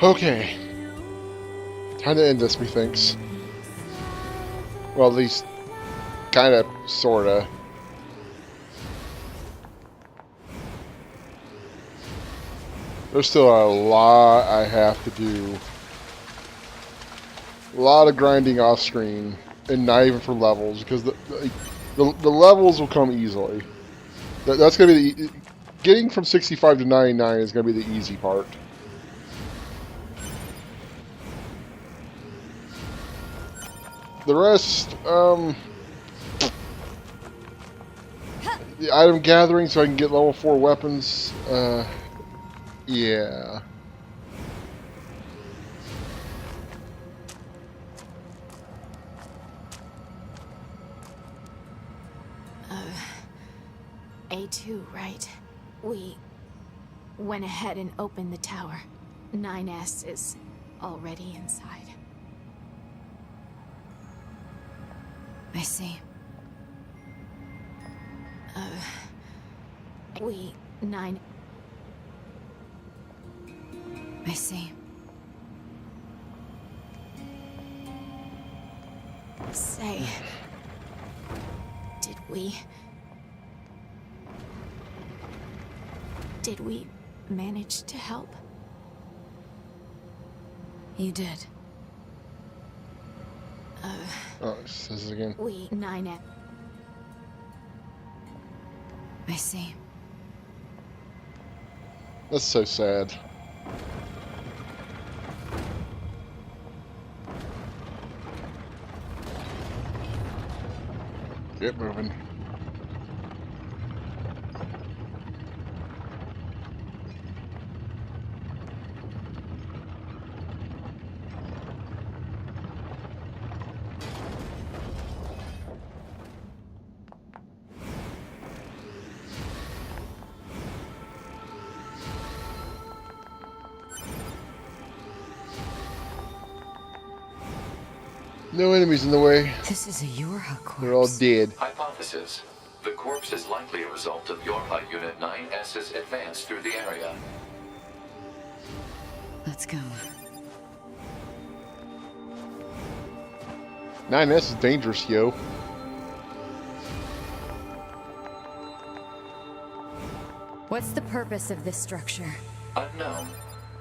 Okay. Time to end this, methinks. Well, at least, kinda, sorta. There's still a lot I have to do. A lot of grinding off screen, and not even for levels, because the levels will come easily. That's gonna be getting from 65 to 99 is gonna be the easy part. The rest, the item gathering so I can get level 4 weapons, yeah. A2, right? We went ahead and opened the tower. 9S is already inside. I see. We 9. I see. Say, did we manage to help? You did. Oh, it says it again. We 9S. I see. That's so sad. Get moving. No enemies in the way. This is a Yorha corpse. They're all dead. Hypothesis. The corpse is likely a result of Yorha Unit 9S's advance through the area. Let's go. 9S is dangerous, yo. What's the purpose of this structure? Unknown.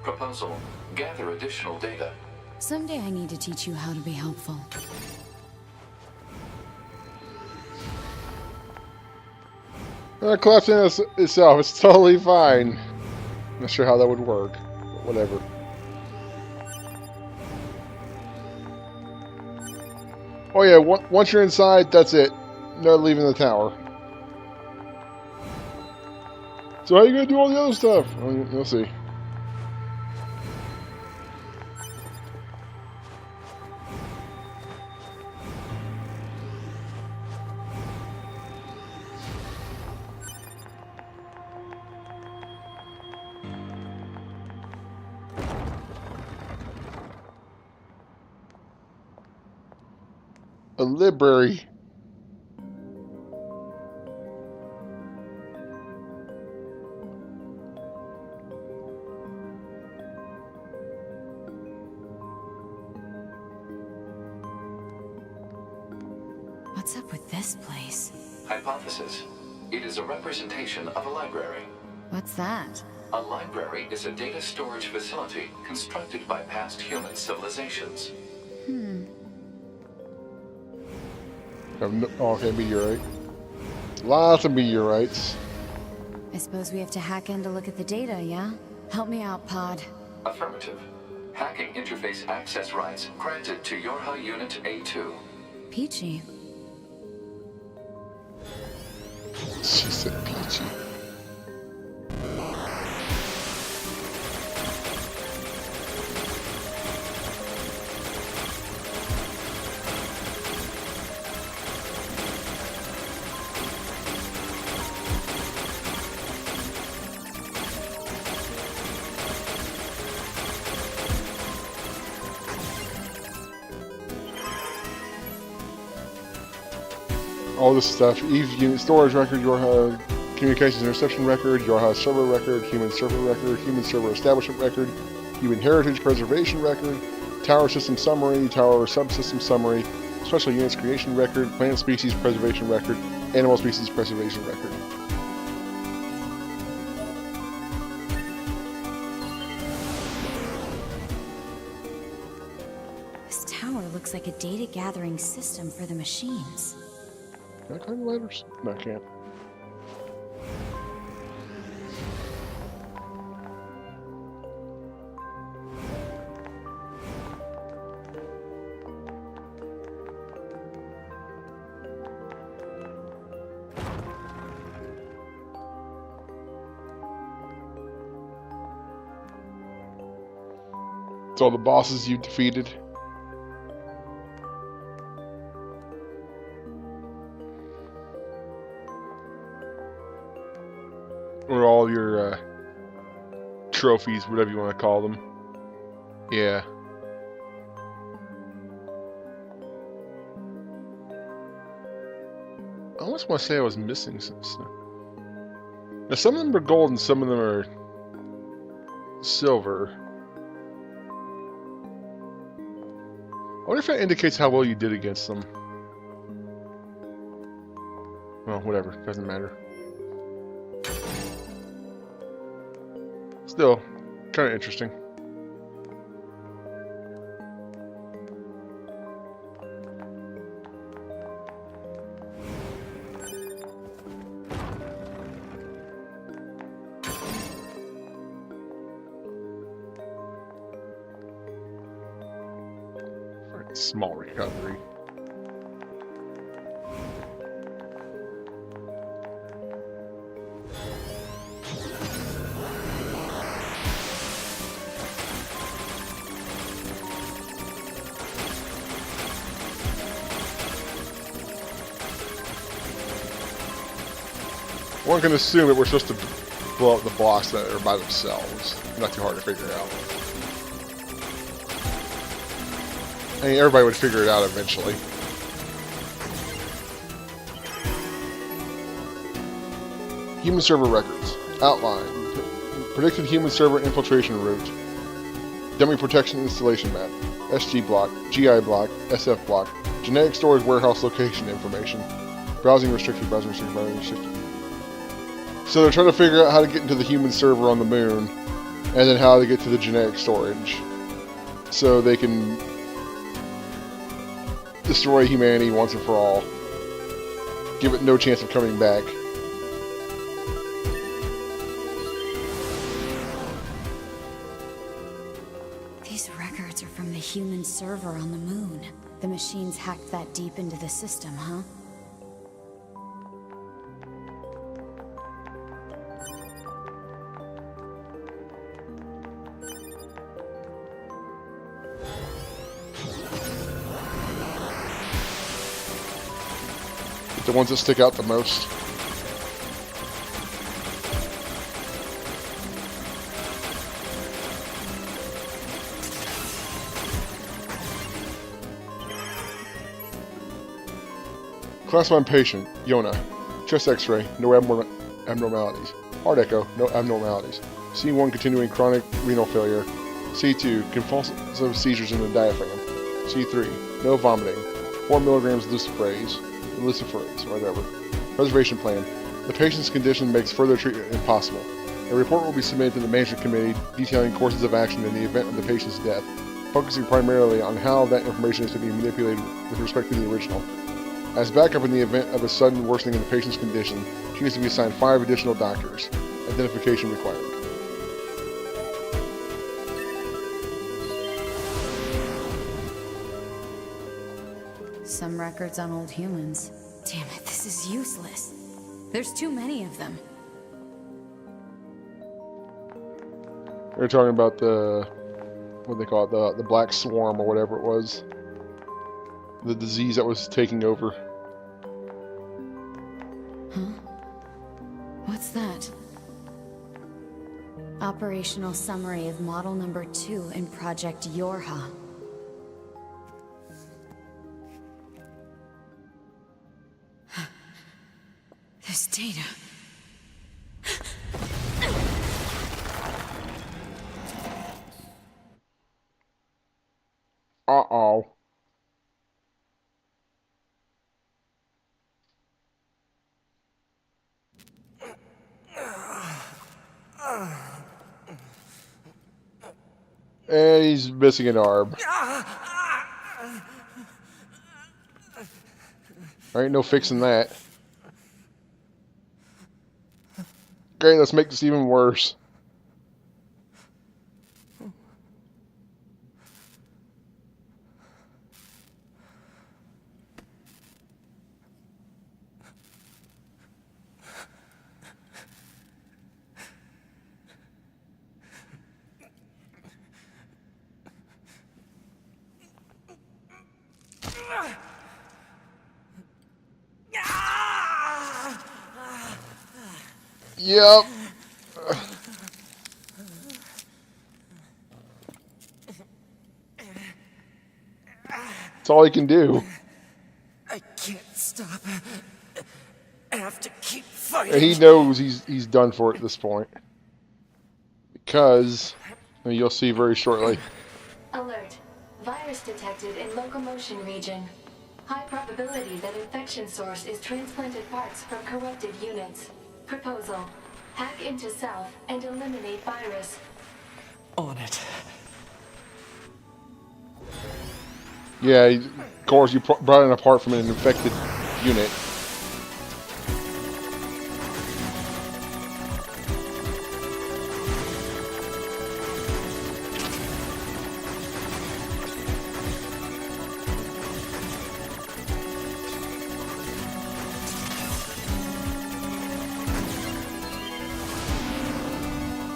Proposal. Gather additional data. Someday I need to teach you how to be helpful. Collapsing itself, it's totally fine. Not sure how that would work, but whatever. Oh yeah, once you're inside, that's it. No leaving the tower. So how are you gonna do all the other stuff? We'll see. A library. What's up with this place? Hypothesis. It is a representation of a library. What's that? A library is a data storage facility constructed by past human civilizations. Okay, meteorite. Lots of meteorites. I suppose we have to hack in to look at the data, yeah? Help me out, Pod. Affirmative. Hacking interface access rights granted to Yorha Unit A2. Peachy. She said peachy. All this stuff. Eve's unit storage record, Yorha communications interception record, Yorha server record, human server establishment record, Human Heritage Preservation Record, Tower System Summary, Tower Subsystem Summary, Special Units Creation Record, Plant Species Preservation Record, Animal Species Preservation Record. This tower looks like a data gathering system for the machines. Can I climb the ladders? No, I can't. It's all the bosses you defeated. Or all your trophies, whatever you want to call them. Yeah. I almost want to say I was missing some stuff. Now, some of them are gold and some of them are silver. I wonder if that indicates how well you did against them. Well, whatever. Doesn't matter. Still, kind of interesting. Small recovery. One can assume that we're supposed to blow up the blocks that are by themselves. Not too hard to figure out. I mean, everybody would figure it out eventually. Human server records. Outline. Predicted human server infiltration route. Dummy protection installation map. SG block. GI block. SF block. Genetic storage warehouse location information. Browsing restricted. Browsing restricted. Browsing restricted. So they're trying to figure out how to get into the human server on the moon. And then how to get to the genetic storage. So they can destroy humanity once and for all. Give it no chance of coming back. These records are from the human server on the moon. The machines hacked that deep into the system, huh? The ones that stick out the most. Class 1 patient, Yona. Chest x-ray, no abnormalities. Heart echo, no abnormalities. C1 continuing chronic renal failure. C2 convulsive seizures in the diaphragm. C3 no vomiting. 4 milligrams luciferase, whatever. Preservation plan. The patient's condition makes further treatment impossible. A report will be submitted to the management committee detailing courses of action in the event of the patient's death, focusing primarily on how that information is to be manipulated with respect to the original. As backup in the event of a sudden worsening of the patient's condition, she needs to be assigned 5 additional doctors. Identification required. Some records on old humans. Damn it, this is useless. There's too many of them. They're talking about the, what do they call it, the black swarm or whatever it was. The disease that was taking over. Huh? What's that? Operational summary of model number 2 in Project Yorha. This data. Uh-oh. And he's missing an arm. There ain't no fixing that. Great, let's make this even worse. Yep. That's all he can do. I can't stop. I have to keep And fighting. he knows he's done for at this point. Because, and you'll see very shortly. Alert. Virus detected in locomotion region. High probability that infection source is transplanted parts from corrupted units. Proposal. Hack into South and eliminate virus. On it. Yeah, of course, you brought it apart from an infected unit.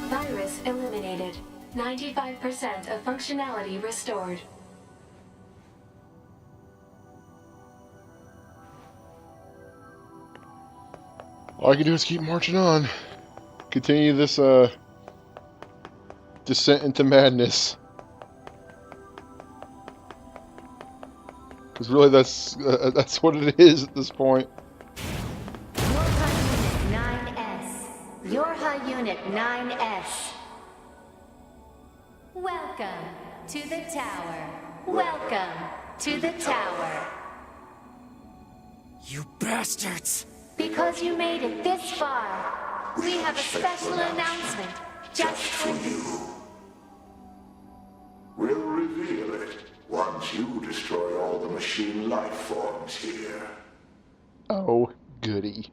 Virus eliminated. 95% of functionality restored. All I can do is keep marching on. Continue this, descent into madness. Because really, that's what it is at this point. Your high unit 9S. Welcome to the tower. Welcome to the tower. You bastards! Because you made it this far, we have a special announcement just for you. We'll reveal it once you destroy all the machine life forms here. Oh, goody.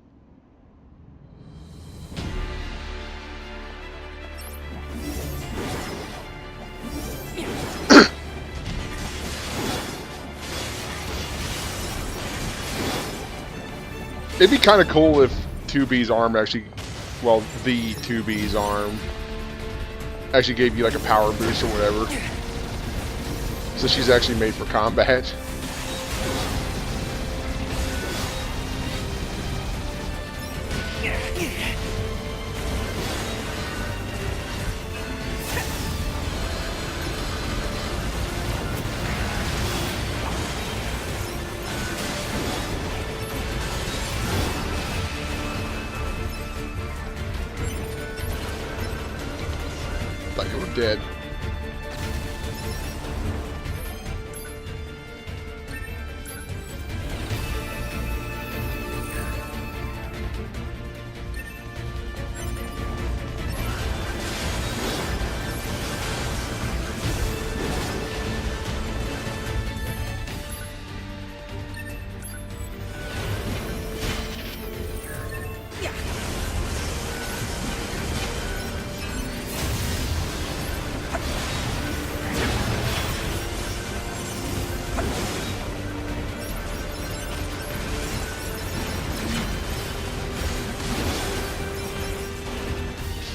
It'd be kind of cool if 2B's arm actually, well, the 2B's arm actually gave you like a power boost or whatever. So she's actually made for combat. Thought you were dead.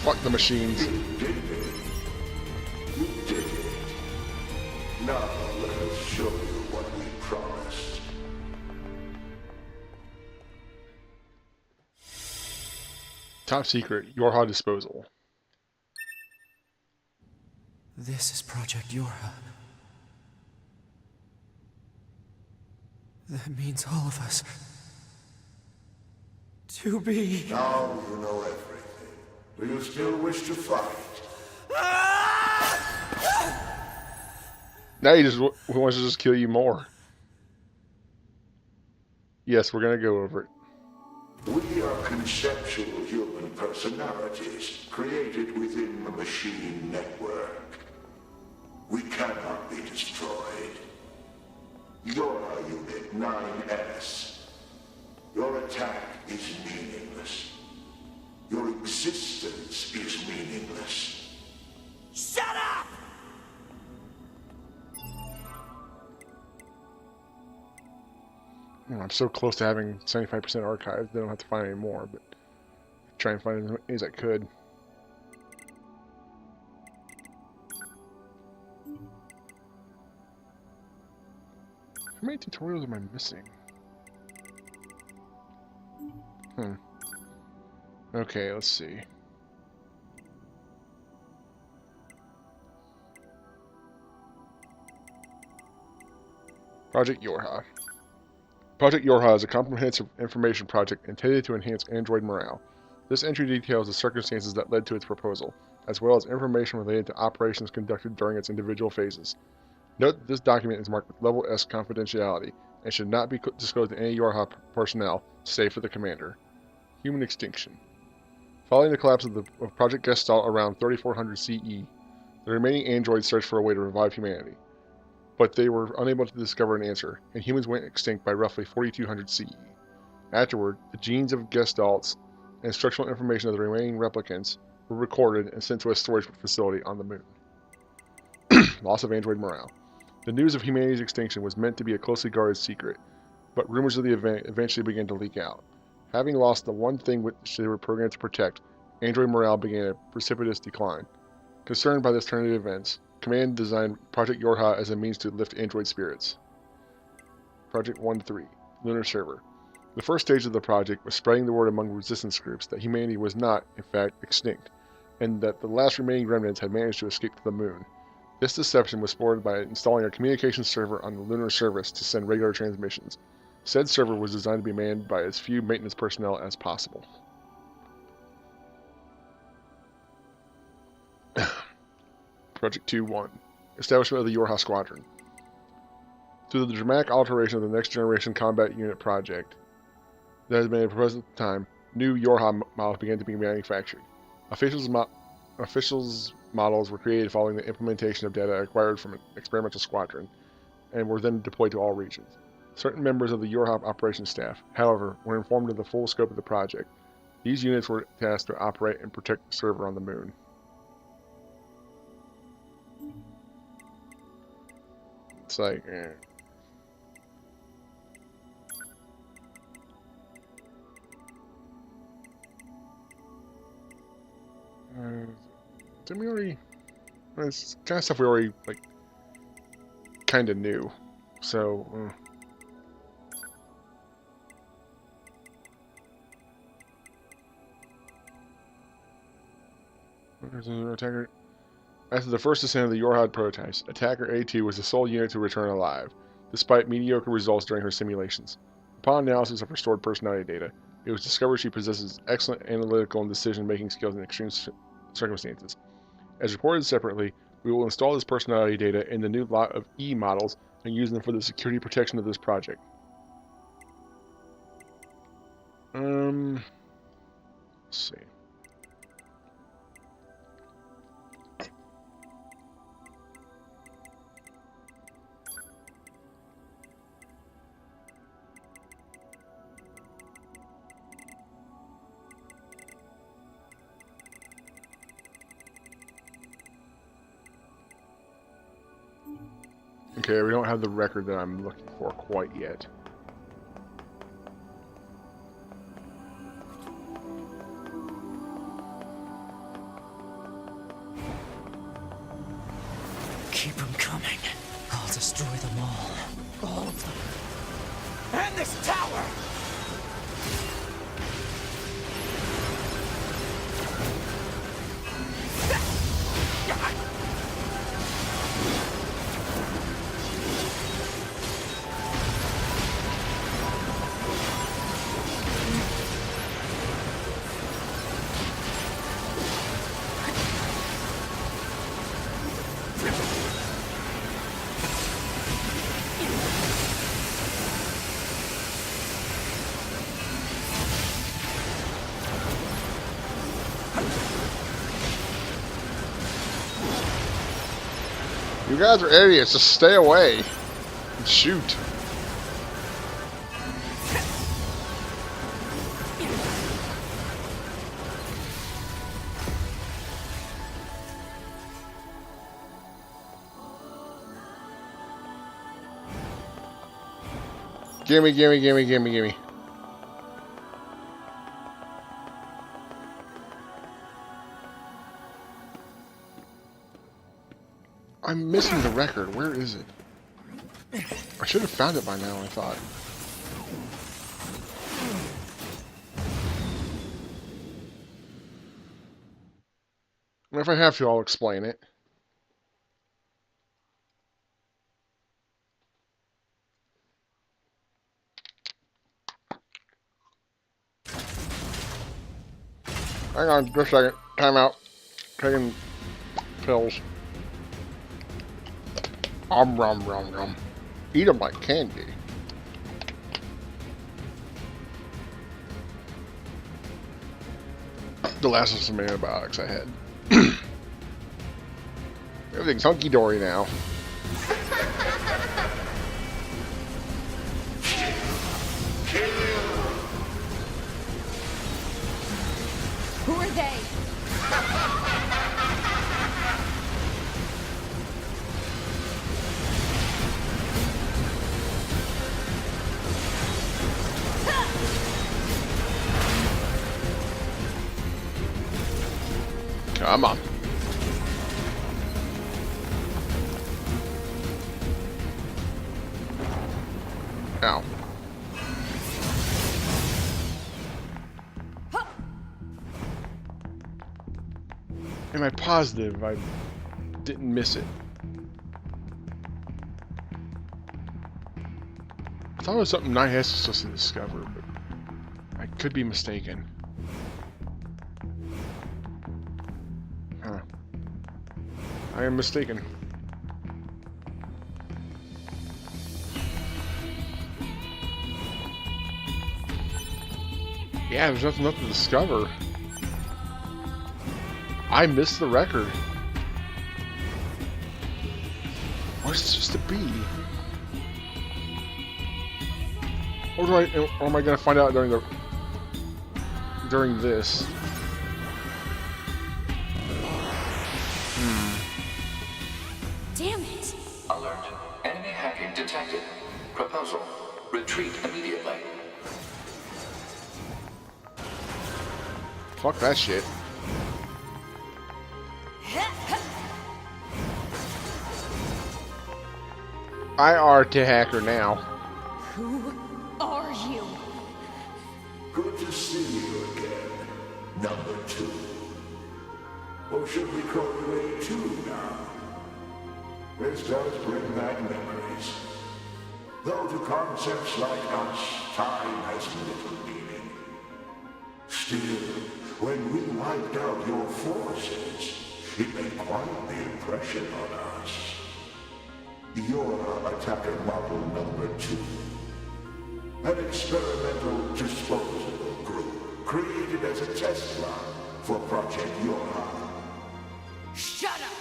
Fuck the machines. You did it. You did it. Now let us show you what we promised. Top secret, Yorha disposal. This is Project Yorha. That means all of us. To be. Now you know everything. Do you still wish to fight? Now he wants to just kill you more. Yes, we're gonna go over it. We are conceptual human personalities created within the machine network. We cannot be destroyed. You're Unit 9S. Your attack is meaningless. Your existence is meaningless. Shut up! I'm so close to having 75% archived, they don't have to find any more, but try and find as many as I could. How many tutorials am I missing? Okay, let's see. Project Yorha. Project Yorha is a comprehensive information project intended to enhance android morale. This entry details the circumstances that led to its proposal, as well as information related to operations conducted during its individual phases. Note that this document is marked with Level S confidentiality and should not be disclosed to any Yorha personnel, save for the commander. Human extinction. Following the collapse of Project Gestalt around 3400 CE, the remaining androids searched for a way to revive humanity. But they were unable to discover an answer, and humans went extinct by roughly 4200 CE. Afterward, the genes of Gestalts and instructional information of the remaining replicants were recorded and sent to a storage facility on the moon. Loss of android morale. The news of humanity's extinction was meant to be a closely guarded secret, but rumors of the event eventually began to leak out. Having lost the one thing which they were programmed to protect, android morale began a precipitous decline. Concerned by this turn of events, Command designed Project Yorha as a means to lift android spirits. Project 1-3, Lunar Server. The first stage of the project was spreading the word among resistance groups that humanity was not, in fact, extinct, and that the last remaining remnants had managed to escape to the moon. This deception was supported by installing a communications server on the lunar surface to send regular transmissions. Said server was designed to be manned by as few maintenance personnel as possible. Project 2-1, Establishment of the Yorha Squadron. Through the dramatic alteration of the Next Generation Combat Unit project that has been proposed at the time, new Yorha models began to be manufactured. Officials models were created following the implementation of data acquired from an experimental squadron, and were then deployed to all regions. Certain members of the Yorha operations staff, however, were informed of the full scope of the project. These units were tasked to operate and protect the server on the moon. It's like, didn't we already? It's kind of stuff we already kind of knew. So. Attacker. After the first ascent of the Yorha prototypes, Attacker A2 was the sole unit to return alive, despite mediocre results during her simulations. Upon analysis of restored personality data, it was discovered she possesses excellent analytical and decision-making skills in extreme circumstances. As reported separately, we will install this personality data in the new lot of E models and use them for the security protection of this project. Let's see. Okay, we don't have the record that I'm looking for quite yet. Keep them coming. I'll destroy them all. All of them. And this tower! You guys are idiots. Just stay away and shoot. Gimme, gimme, gimme, gimme, gimme. I'm missing the record. Where is it? I should have found it by now, I thought. I mean, if I have to, I'll explain it. Hang on, just a second. Time out. Taking pills. Rum. Eat them like candy. The last of some antibiotics I had. Everything's hunky-dory now. Who are they? Come on. Ow. Am I positive I didn't miss it? I thought it was something Nier was supposed to discover, but I could be mistaken. Huh. I am mistaken. Yeah, there's nothing left to discover. I missed the record. What's it supposed to be? Or am I gonna find out during this? Damn it! Alert. Enemy hacking detected. Proposal. Retreat immediately. Fuck that shit. I are to hacker now. Who are you? Good to see you again, number 2. Or should we call you A2 now? This does bring back memories. Though to concepts like us, time has little meaning. Still, when we wiped out your forces, it made quite the impression on us. You're attacker model number 2. An experimental disposable group created as a test lab for Project Yorha. Shut up!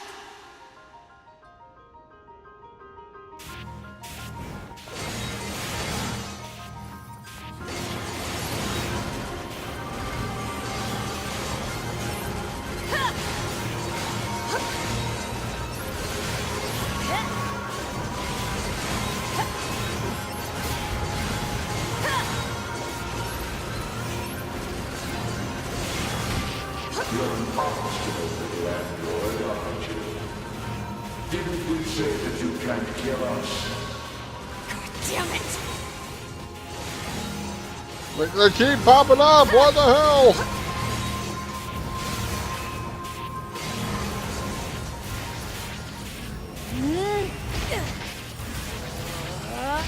You're an obstinate little android, aren't you? Didn't we say that you can't kill us? God damn it! They keep popping up. What the hell?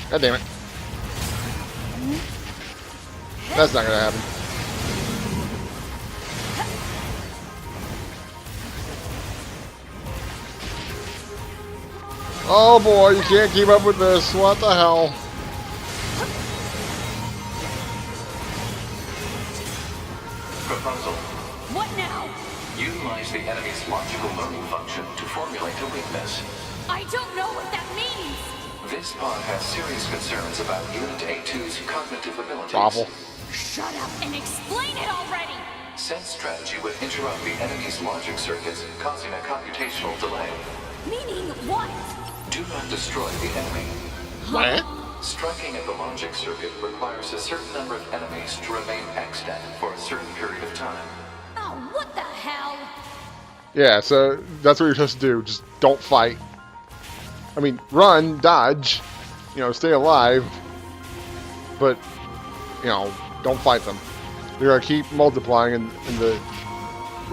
God damn it. That's not gonna happen. Oh boy, you can't keep up with this. What the hell? Proposal. What now? Utilize the enemy's logical learning function to formulate a weakness. I don't know what that means! This pod has serious concerns about Unit A2's cognitive abilities. Waffle. Shut up and explain it already! Said strategy would interrupt the enemy's logic circuits, causing a computational delay. Meaning what? Do not destroy the enemy. What? Striking at the logic circuit requires a certain number of enemies to remain extant for a certain period of time. Oh, what the hell? Yeah, so that's what you're supposed to do. Just don't fight. I mean, run, dodge, stay alive. But, don't fight them. You're gonna keep multiplying and the...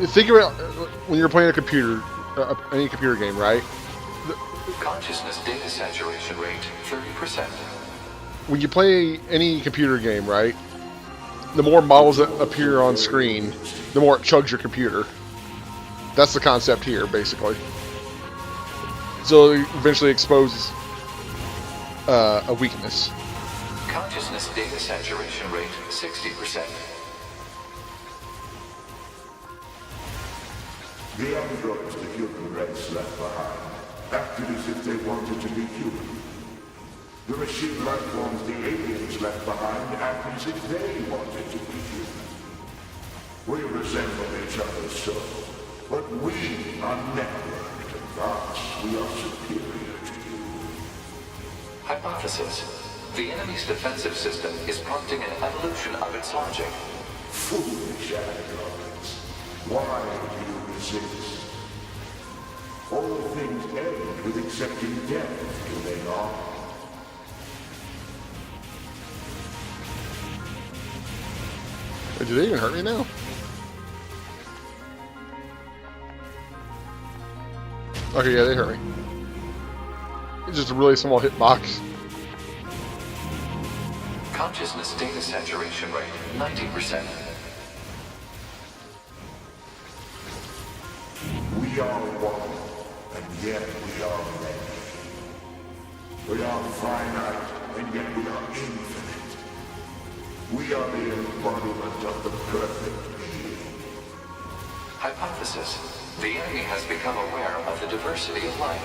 Think about when you're playing a computer, any computer game, right? Consciousness data saturation rate, 30%. When you play any computer game, right? The more models that appear on screen, the more it chugs your computer. That's the concept here, basically. So it eventually exposes a weakness. Consciousness data saturation rate, 60%. The androids the human race left behind acted as if they wanted to be human. The machine life forms the aliens left behind acted as if they wanted to be human. We resemble each other so, but we are networked, and thus we are superior to you. Hypothesis. The enemy's defensive system is prompting an evolution of its logic. Foolish androids. Why do you resist? All things end with accepting death, do they not? Wait, do they even hurt me now? Okay, yeah, they hurt me. It's just a really small hitbox. Consciousness data saturation rate, 90%. We are one, and yet we are many. We are finite, and yet we are infinite. We are the embodiment of the perfect being. Hypothesis. The enemy has become aware of the diversity of life.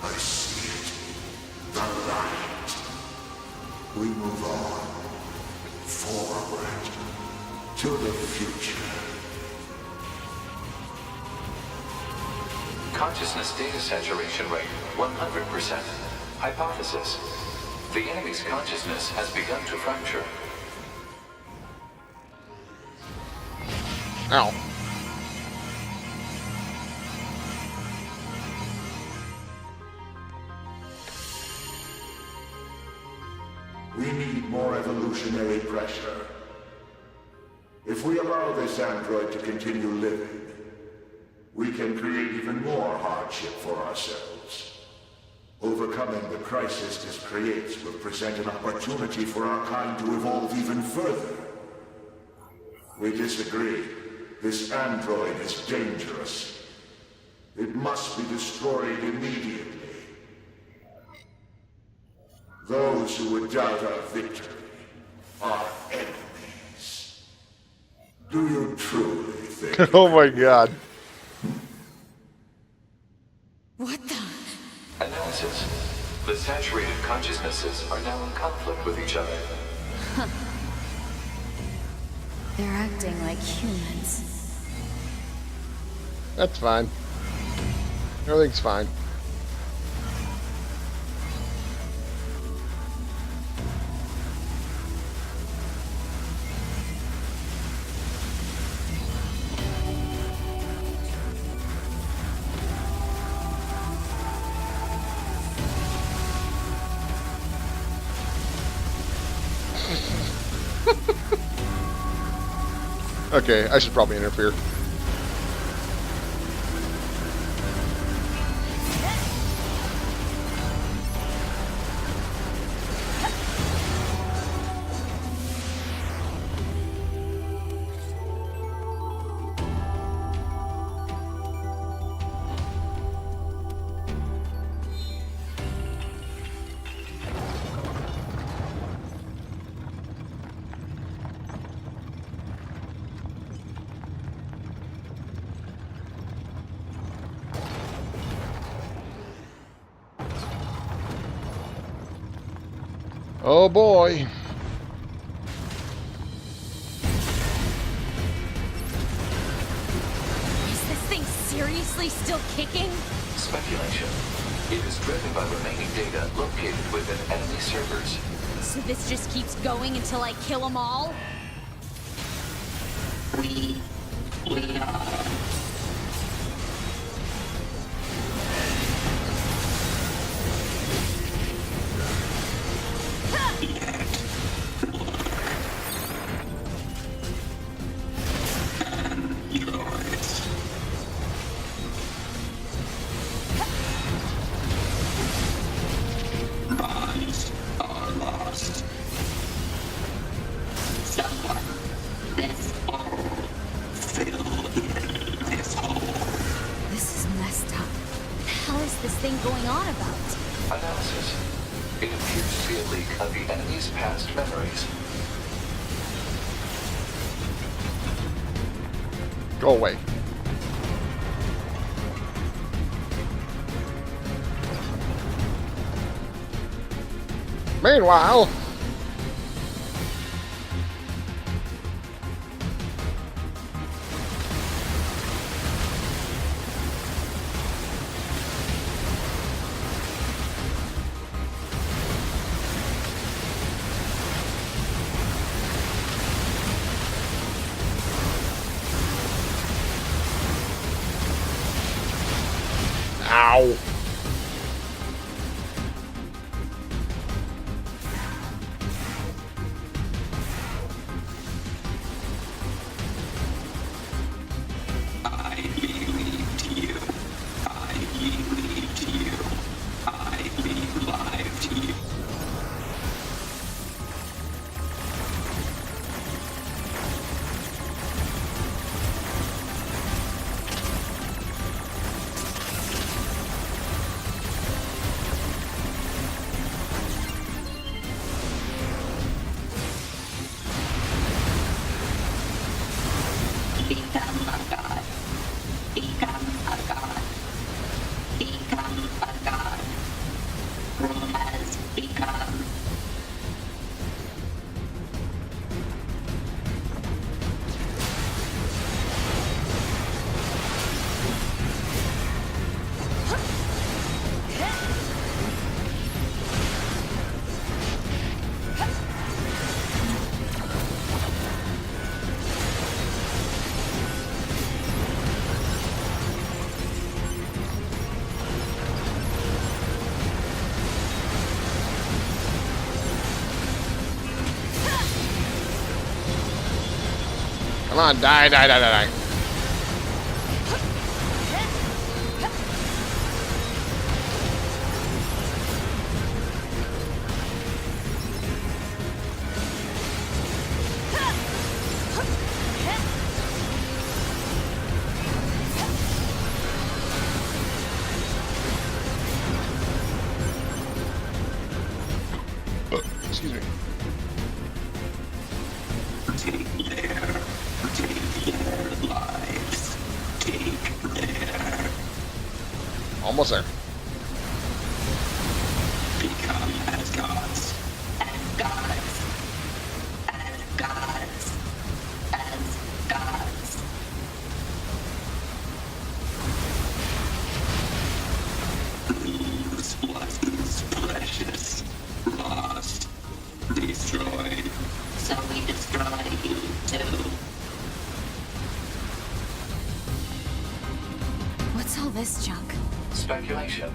I see it. The light. We move on. Forward. To the future. Consciousness data saturation rate, 100%. Hypothesis. The enemy's consciousness has begun to fracture. Ow. We need more evolutionary pressure. If we allow this android to continue living, we can create even more hardship for ourselves. Overcoming the crisis this creates will present an opportunity for our kind to evolve even further. We disagree. This android is dangerous. It must be destroyed immediately. Those who would doubt our victory are enemies. Do you truly think? Oh my god. What the? Analysis. The saturated consciousnesses are now in conflict with each other. They're acting like humans. That's fine. Everything's fine. Okay, I should probably interfere. Oh boy. Is this thing seriously still kicking? Speculation. It is driven by remaining data located within enemy servers. So this just keeps going until I kill them all? This is messed up. What the hell is this thing going on about? Analysis. It appears to be a leak of the enemy's past memories. Go away. Meanwhile... Ow. Come on, die. Excuse me. Almost there. Become as gods. As gods. As gods. As gods. Lose what is precious. Lost. Destroyed. So we destroy you too. What's all this junk? Speculation.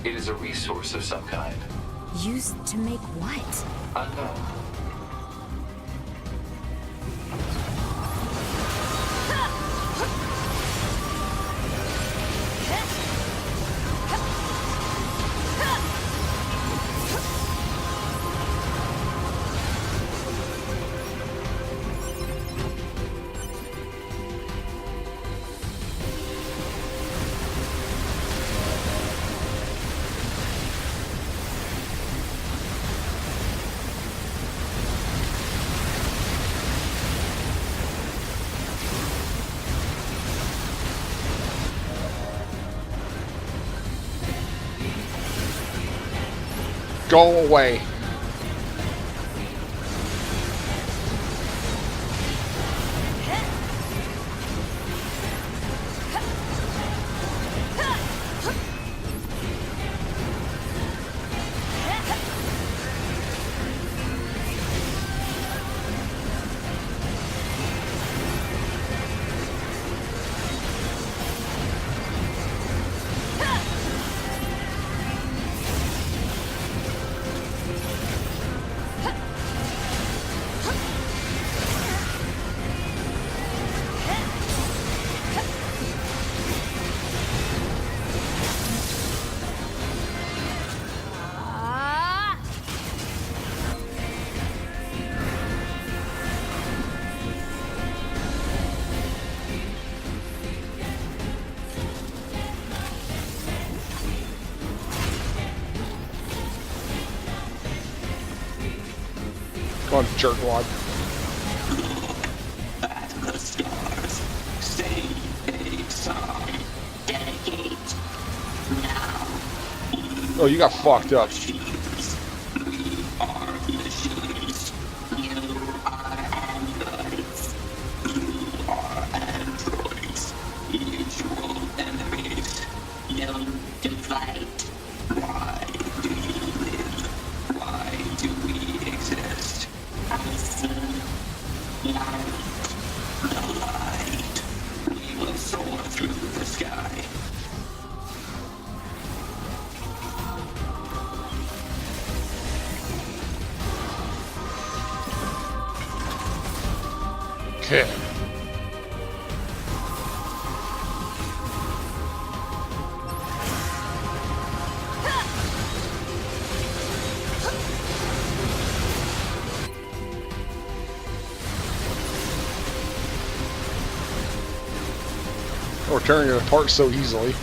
It is a resource of some kind. Used to make what? Unknown. Go away. on, jerkwad. At the stars. Save a song. Dedicate. Now. Oh, you got fucked up. Machines. We are machines. You are androids. You are androids. Mutual enemies. Known to fight. Why do you live? Why do we exist? I see light. The light. We will soar through the sky. Okay. We're tearing it apart so easily.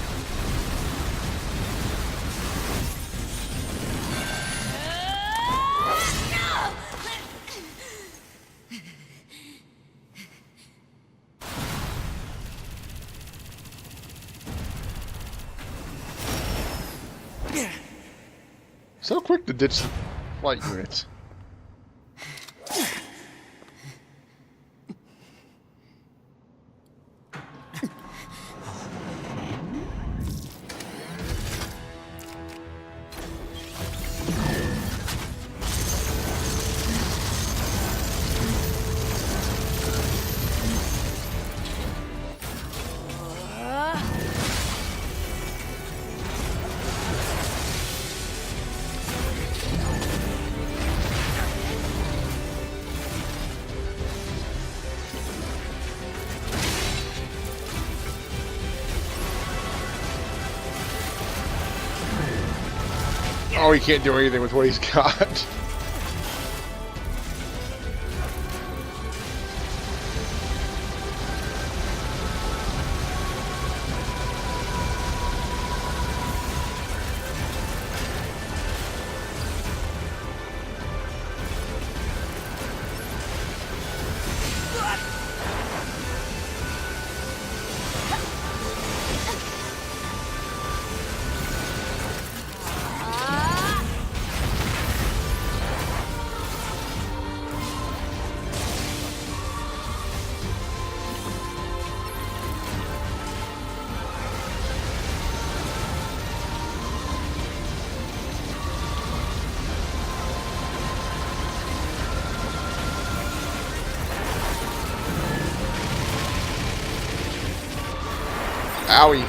So quick to ditch the flight units. Oh, he can't do anything with what he's got. Owie.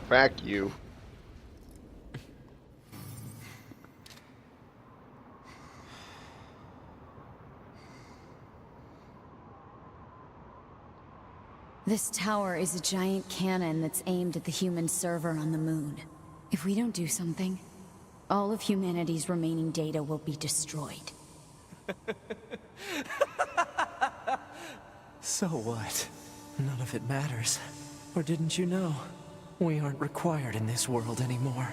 Back you. This tower is a giant cannon that's aimed at the human server on the moon. If we don't do something, all of humanity's remaining data will be destroyed. So what? None of it matters. Or didn't you know? We aren't required in this world anymore.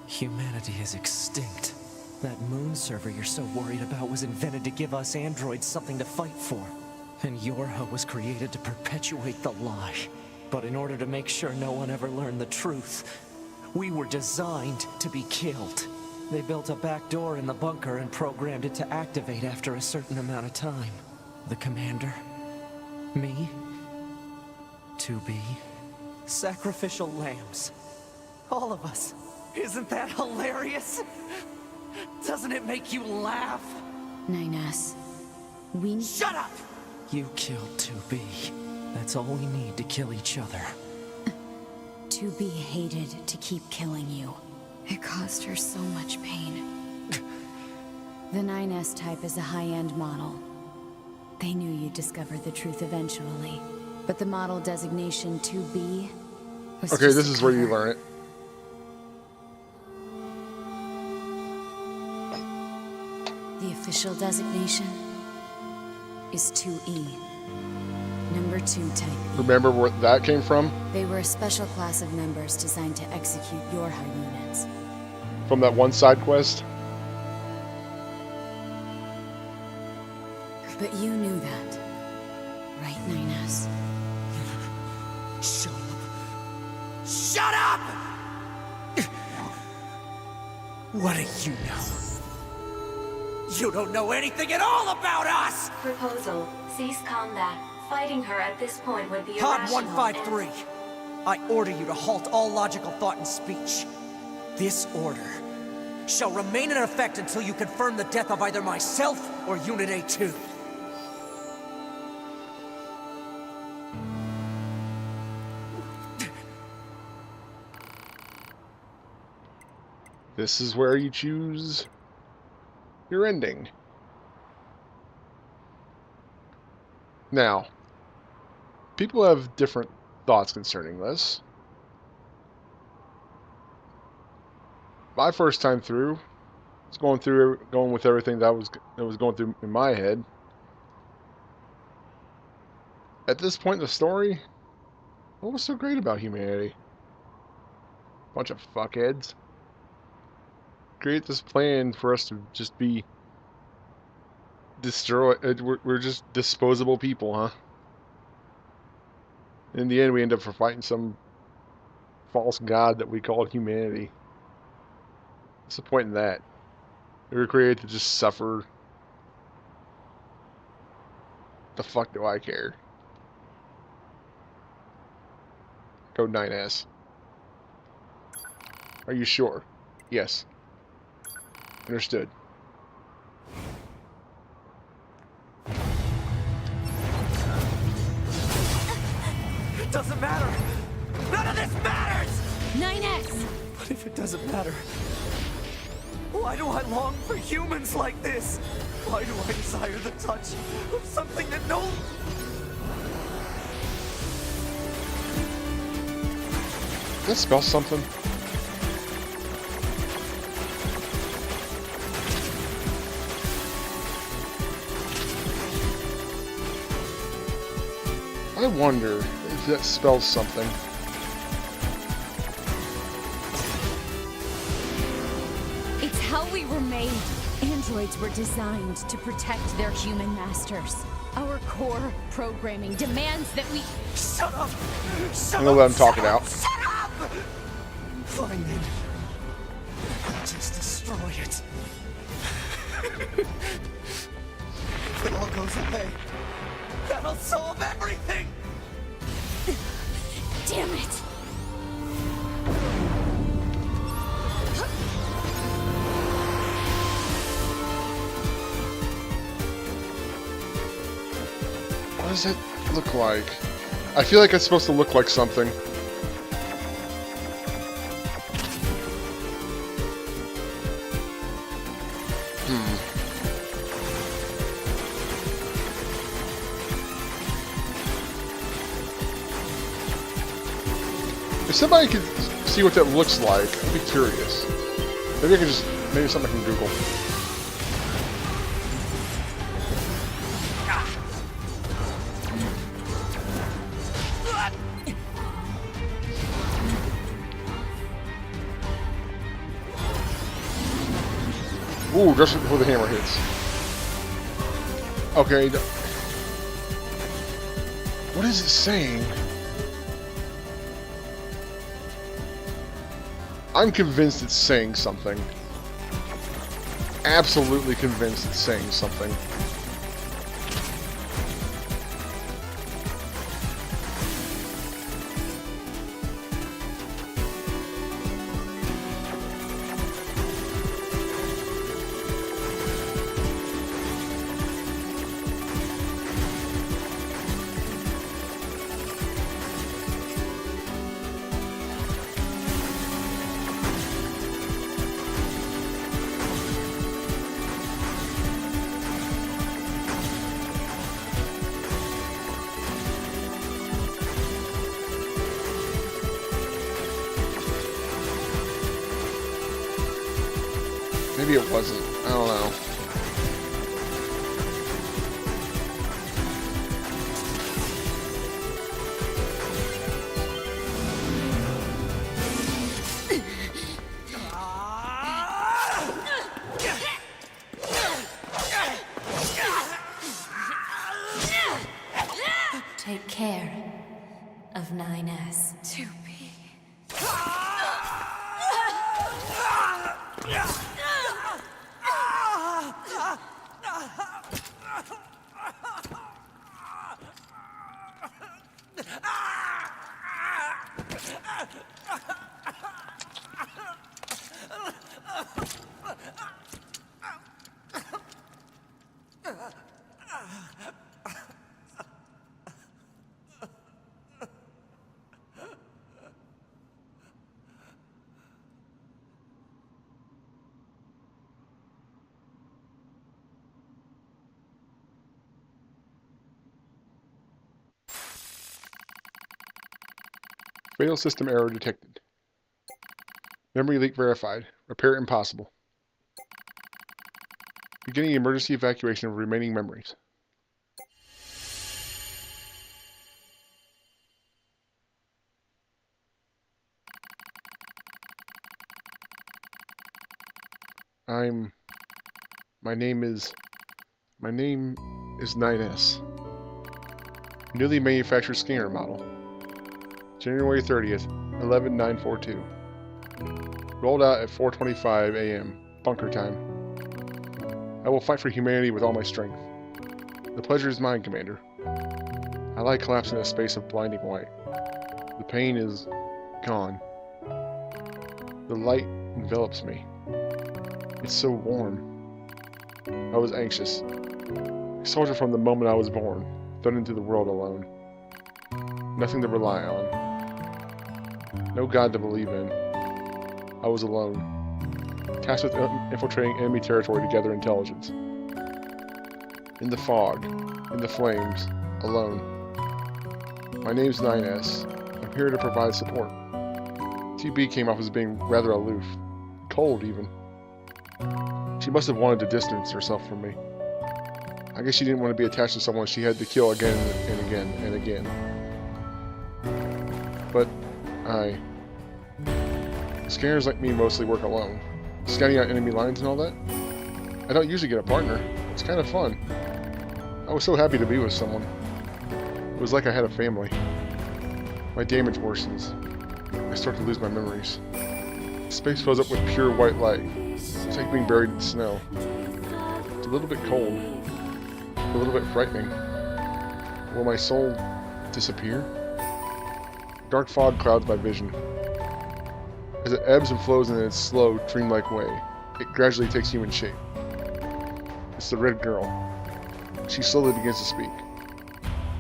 Humanity is extinct. That moon server you're so worried about was invented to give us androids something to fight for. And Yorha was created to perpetuate the lie. But in order to make sure no one ever learned the truth, we were designed to be killed. They built a back door in the bunker and programmed it to activate after a certain amount of time. The commander, me, 2B, sacrificial lambs. All of us. Isn't that hilarious? Doesn't it make you laugh? 9S, we... Shut up! You killed 2B. That's all we need to kill each other. 2B hated to keep killing you. It caused her so much pain. The 9S type is a high-end model. They knew you'd discover the truth eventually. But the model designation 2B was Okay, just this a is where you cover. learn it. The official designation is 2E. Number 2 type E. Remember where that came from? They were a special class of members designed to execute your high units. From that one side quest? But you knew that. Right, 9S? Shut up! Shut up! What do you know? You don't know anything at all about us! Proposal. Cease combat. Fighting her at this point would be Pod irrational 153. I order you to halt all logical thought and speech. This order shall remain in effect until you confirm the death of either myself or Unit A2. This is where you choose your ending. Now, people have different thoughts concerning this. My first time through, I was going with everything that was going through in my head. At this point in the story, what was so great about humanity? Bunch of fuckheads. Create this plan for us to just be destroyed. We're just disposable people, huh? In the end, we end up fighting some false god that we called humanity. What's the point in that? We were created to just suffer. The fuck do I care? Code 9S. Are you sure? Yes. Understood. It doesn't matter! None of this matters! 9S! But if it doesn't matter, why do I long for humans like this? Why do I desire the touch of something that no... Does that spell something? I wonder if that spells something. It's how we were made. Androids were designed to protect their human masters. Our core programming demands that we... Shut up! Shut I'm gonna let him talk it out. Shut up! Fine then. I'll just destroy it. If it all goes away, that'll solve everything! Damn it! What does it look like? I feel like it's supposed to look like something. If somebody could see what that looks like, I'd be curious. Maybe I can just, maybe something I can Google. Ooh, just before the hammer hits. Okay. What is it saying? I'm convinced it's saying something. Absolutely convinced it's saying something. Maybe it wasn't. I don't know. Take care of 9S. 2B. Fatal system error detected. Memory leak verified. Repair impossible. Beginning emergency evacuation of remaining memories. My name is 9S. Newly manufactured scanner model. January 30th, 11942. Rolled out at 4:25 a.m. Bunker time. I will fight for humanity with all my strength. The pleasure is mine, Commander. I lie collapsed in a space of blinding white. The pain is gone. The light envelops me. It's so warm. I was anxious. A soldier from the moment I was born, thrown into the world alone. Nothing to rely on. No God to believe in. I was alone. Tasked with infiltrating enemy territory to gather intelligence. In the fog, in the flames, alone. My name's 9S. I'm here to provide support. 2B came off as being rather aloof. Cold, even. She must have wanted to distance herself from me. I guess she didn't want to be attached to someone she had to kill again and again and again. But scanners like me mostly work alone. Scanning out enemy lines and all that. I don't usually get a partner. It's kind of fun. I was so happy to be with someone. It was like I had a family. My damage worsens. I start to lose my memories. Space fills up with pure white light. It's like being buried in snow. It's a little bit cold. A little bit frightening. Will my soul disappear? Dark fog clouds my vision. As it ebbs and flows in its slow, dreamlike way, it gradually takes human shape. It's the red girl. She slowly begins to speak.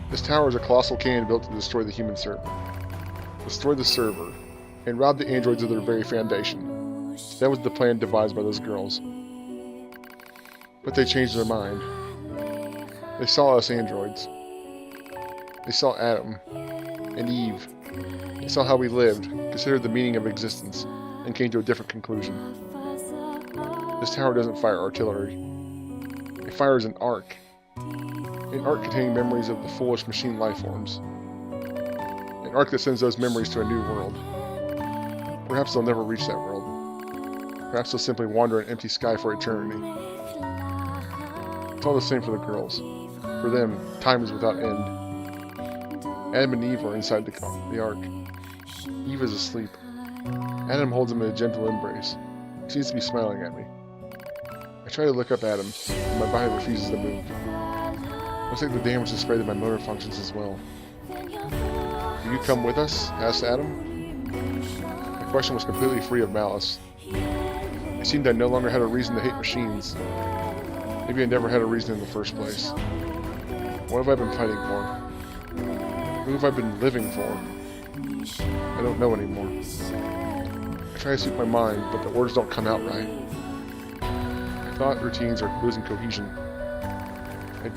This tower is a colossal cannon built to destroy the human server. Destroy the server, and rob the androids of their very foundation. That was the plan devised by those girls. But they changed their mind. They saw us androids. They saw Adam and Eve. They saw how we lived, considered the meaning of existence, and came to a different conclusion. This tower doesn't fire artillery. It fires an arc. An arc containing memories of the foolish machine lifeforms. An arc that sends those memories to a new world. Perhaps they'll never reach that world. Perhaps they'll simply wander an empty sky for eternity. It's all the same for the girls. For them, time is without end. Adam and Eve are inside the ark. Eve is asleep. Adam holds him in a gentle embrace. He seems to be smiling at me. I try to look up at him, but my body refuses to move. Looks like the damage has spread to my motor functions as well. "Will you come with us?" asked Adam. The question was completely free of malice. It seemed I no longer had a reason to hate machines. Maybe I never had a reason in the first place. What have I been fighting for? Who have I been living for? I don't know anymore. I try to suit my mind, but the words don't come out right. My thought routines are losing cohesion. I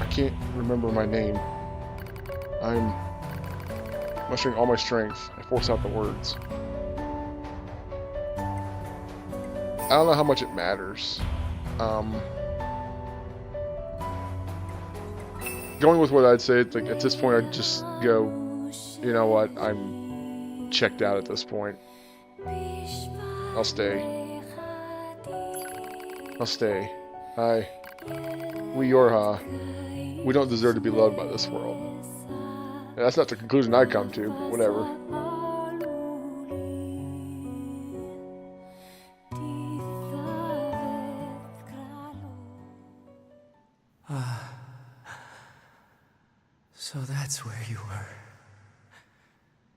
can't remember my name. I'm mustering all my strength. I force out the words. I don't know how much it matters. Going with what I'd say, like at this point, I'd just go, you know what, I'm checked out at this point. I'll stay. I'll stay. We Yorha, we don't deserve to be loved by this world. And that's not the conclusion I come to, but whatever. So that's where you were.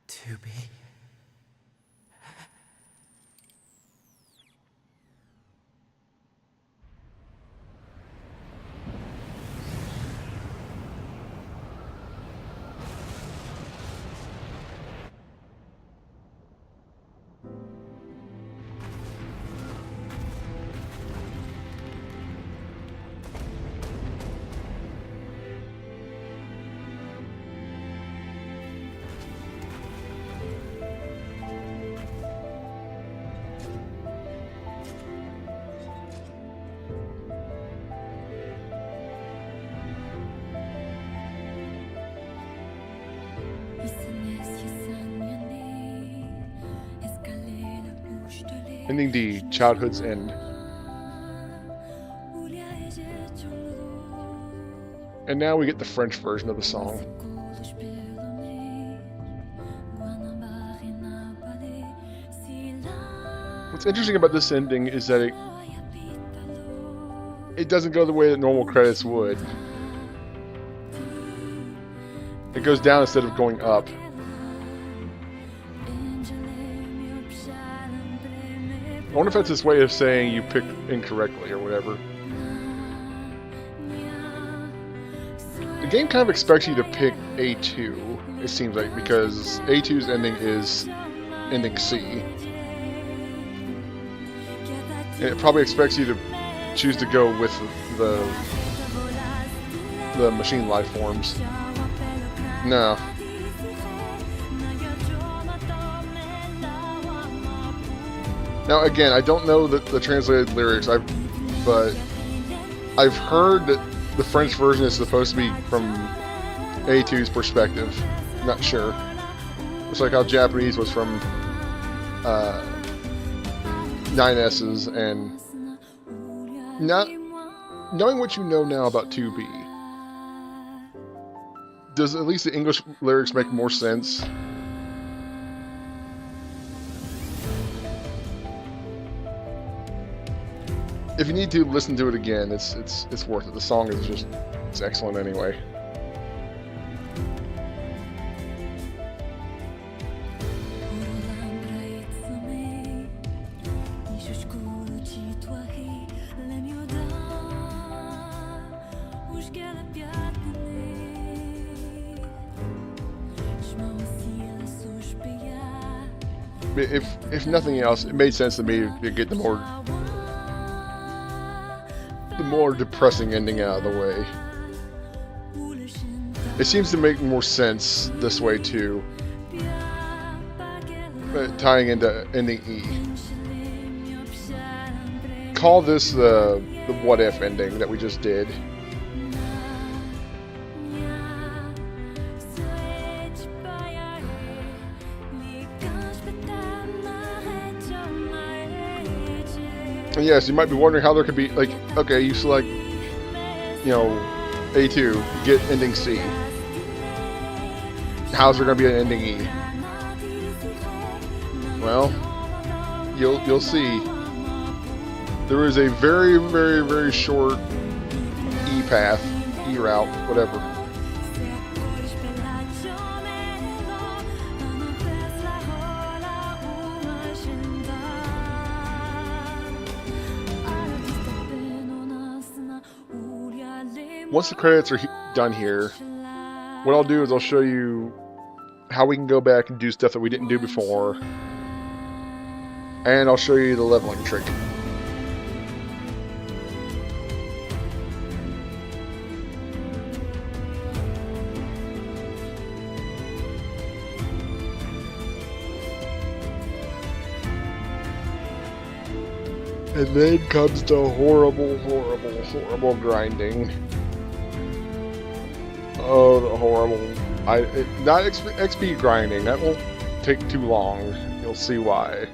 To be. Ending D, Childhood's End. And now we get the French version of the song. What's interesting about this ending is that it doesn't go the way that normal credits would. It goes down instead of going up. I wonder if that's his way of saying you picked incorrectly or whatever. The game kind of expects you to pick A2, it seems like, because A2's ending is ending C. And it probably expects you to choose to go with the machine life forms. No. Now again, I don't know the translated lyrics, but I've heard that the French version is supposed to be from A2's perspective. I'm not sure. It's like how Japanese was from 9S's, and not knowing what you know now about 2B, does at least the English lyrics make more sense? If you need to listen to it again, it's worth it. The song is just, it's excellent anyway. If nothing else, it made sense to me to get the more depressing ending out of the way. It seems to make more sense this way too, tying into ending E. Call this the what if ending that we just did. And yes, you might be wondering how there could be, like, okay, you select, you know, A2, get ending C. How's there going to be an ending E? Well, you'll see. There is a very, very, very short E path, E route, whatever. Once the credits are done here, what I'll do is I'll show you how we can go back and do stuff that we didn't do before, and I'll show you the leveling trick. And then comes the horrible, horrible, horrible grinding. Oh, the horrible. Not XP grinding. That won't take too long. You'll see why.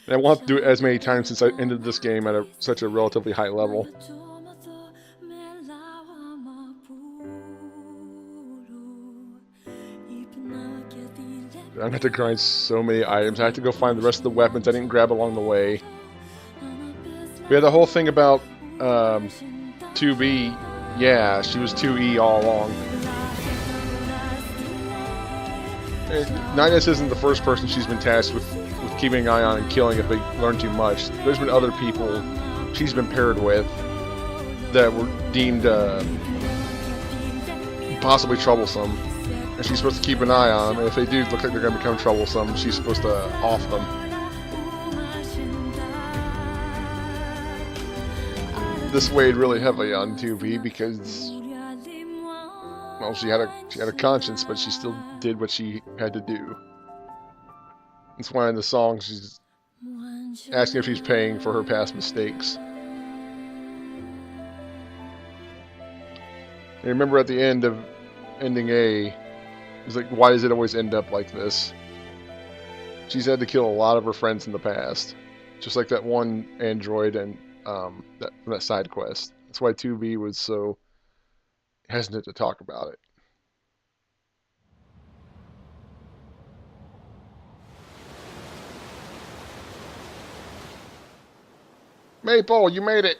And I won't have to do it as many times since I ended this game at such a relatively high level. I'm gonna have to grind so many items. I have to go find the rest of the weapons I didn't grab along the way. We had the whole thing about 2B. Yeah, she was 2E all along. 9S isn't the first person she's been tasked with keeping an eye on and killing if they learn too much. There's been other people she's been paired with that were deemed possibly troublesome. And she's supposed to keep an eye on them, and if they do look like they're going to become troublesome, she's supposed to off them. This weighed really heavily on 2B because, well, she had a conscience, but she still did what she had to do. That's why in the song she's asking if she's paying for her past mistakes. And remember at the end of ending A, it's like, why does it always end up like this? She's had to kill a lot of her friends in the past. Just like that one android and that side quest. That's why 2B was so hesitant to talk about it. Maple, you made it!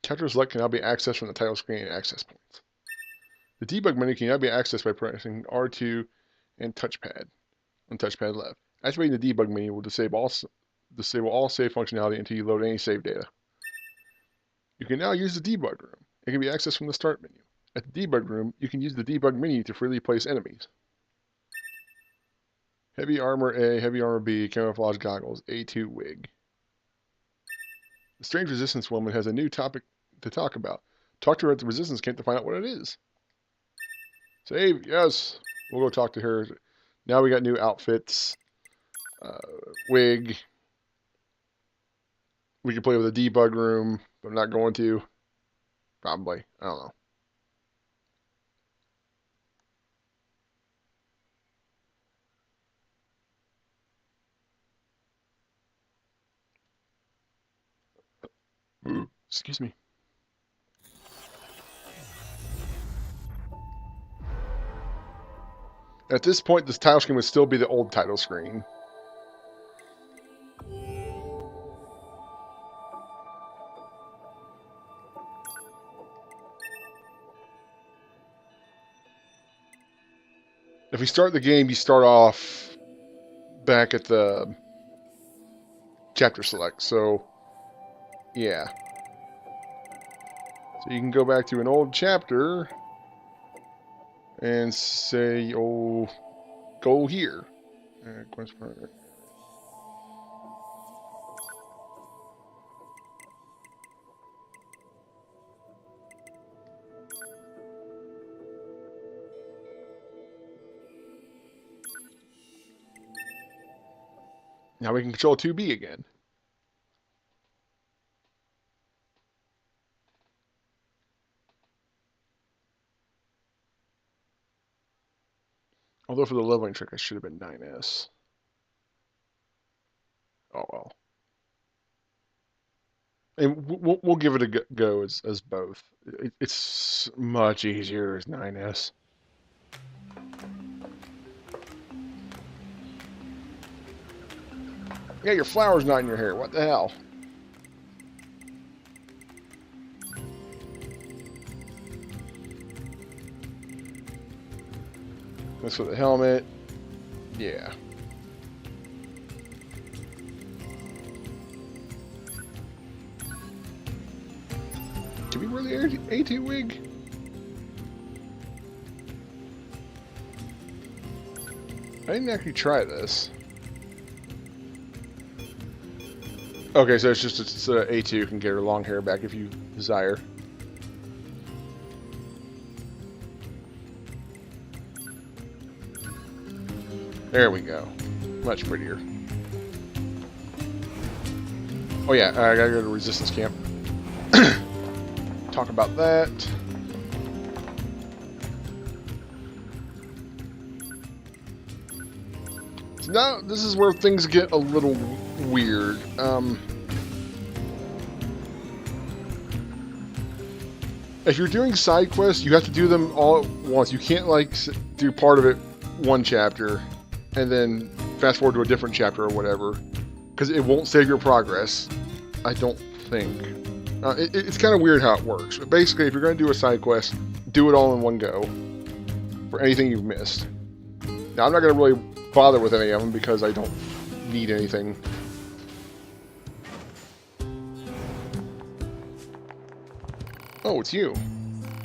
Chapter select can now be accessed from the title screen and access points. The debug menu can now be accessed by pressing R2 and touchpad on touchpad left. Activating the debug menu will disable all save functionality until you load any save data. You can now use the debug room. It can be accessed from the start menu. At the debug room, you can use the debug menu to freely place enemies. Heavy armor A, heavy armor B, camouflage goggles, A2 wig. The strange resistance woman has a new topic to talk about. Talk to her at the resistance camp to find out what it is. Save, yes. We'll go talk to her. Now we got new outfits. Wig. We can play with the debug room, but I'm not going to. Probably. I don't know. Ooh, excuse me. At this point, this title screen would still be the old title screen. If you start the game, you start off back at the chapter select, so yeah. So you can go back to an old chapter and say, oh, go here. Now we can control 2B again. Although for the leveling trick, I should have been 9S. Oh well. And we'll give it a go as both. It's much easier as 9S. Yeah, your flower's not in your hair. What the hell? That's for the helmet. Yeah. Can we wear the AT wig? I didn't actually try this. Okay, so it's just A2 can get her long hair back if you desire. There we go. Much prettier. Oh yeah, I gotta go to resistance camp. Talk about that. So now this is where things get a little weird. If you're doing side quests, you have to do them all at once. You can't like do part of it one chapter and then fast forward to a different chapter or whatever, because it won't save your progress. I don't think. It's kind of weird how it works. But basically, if you're going to do a side quest, do it all in one go for anything you've missed. Now, I'm not going to really bother with any of them because I don't need anything. Oh, it's you.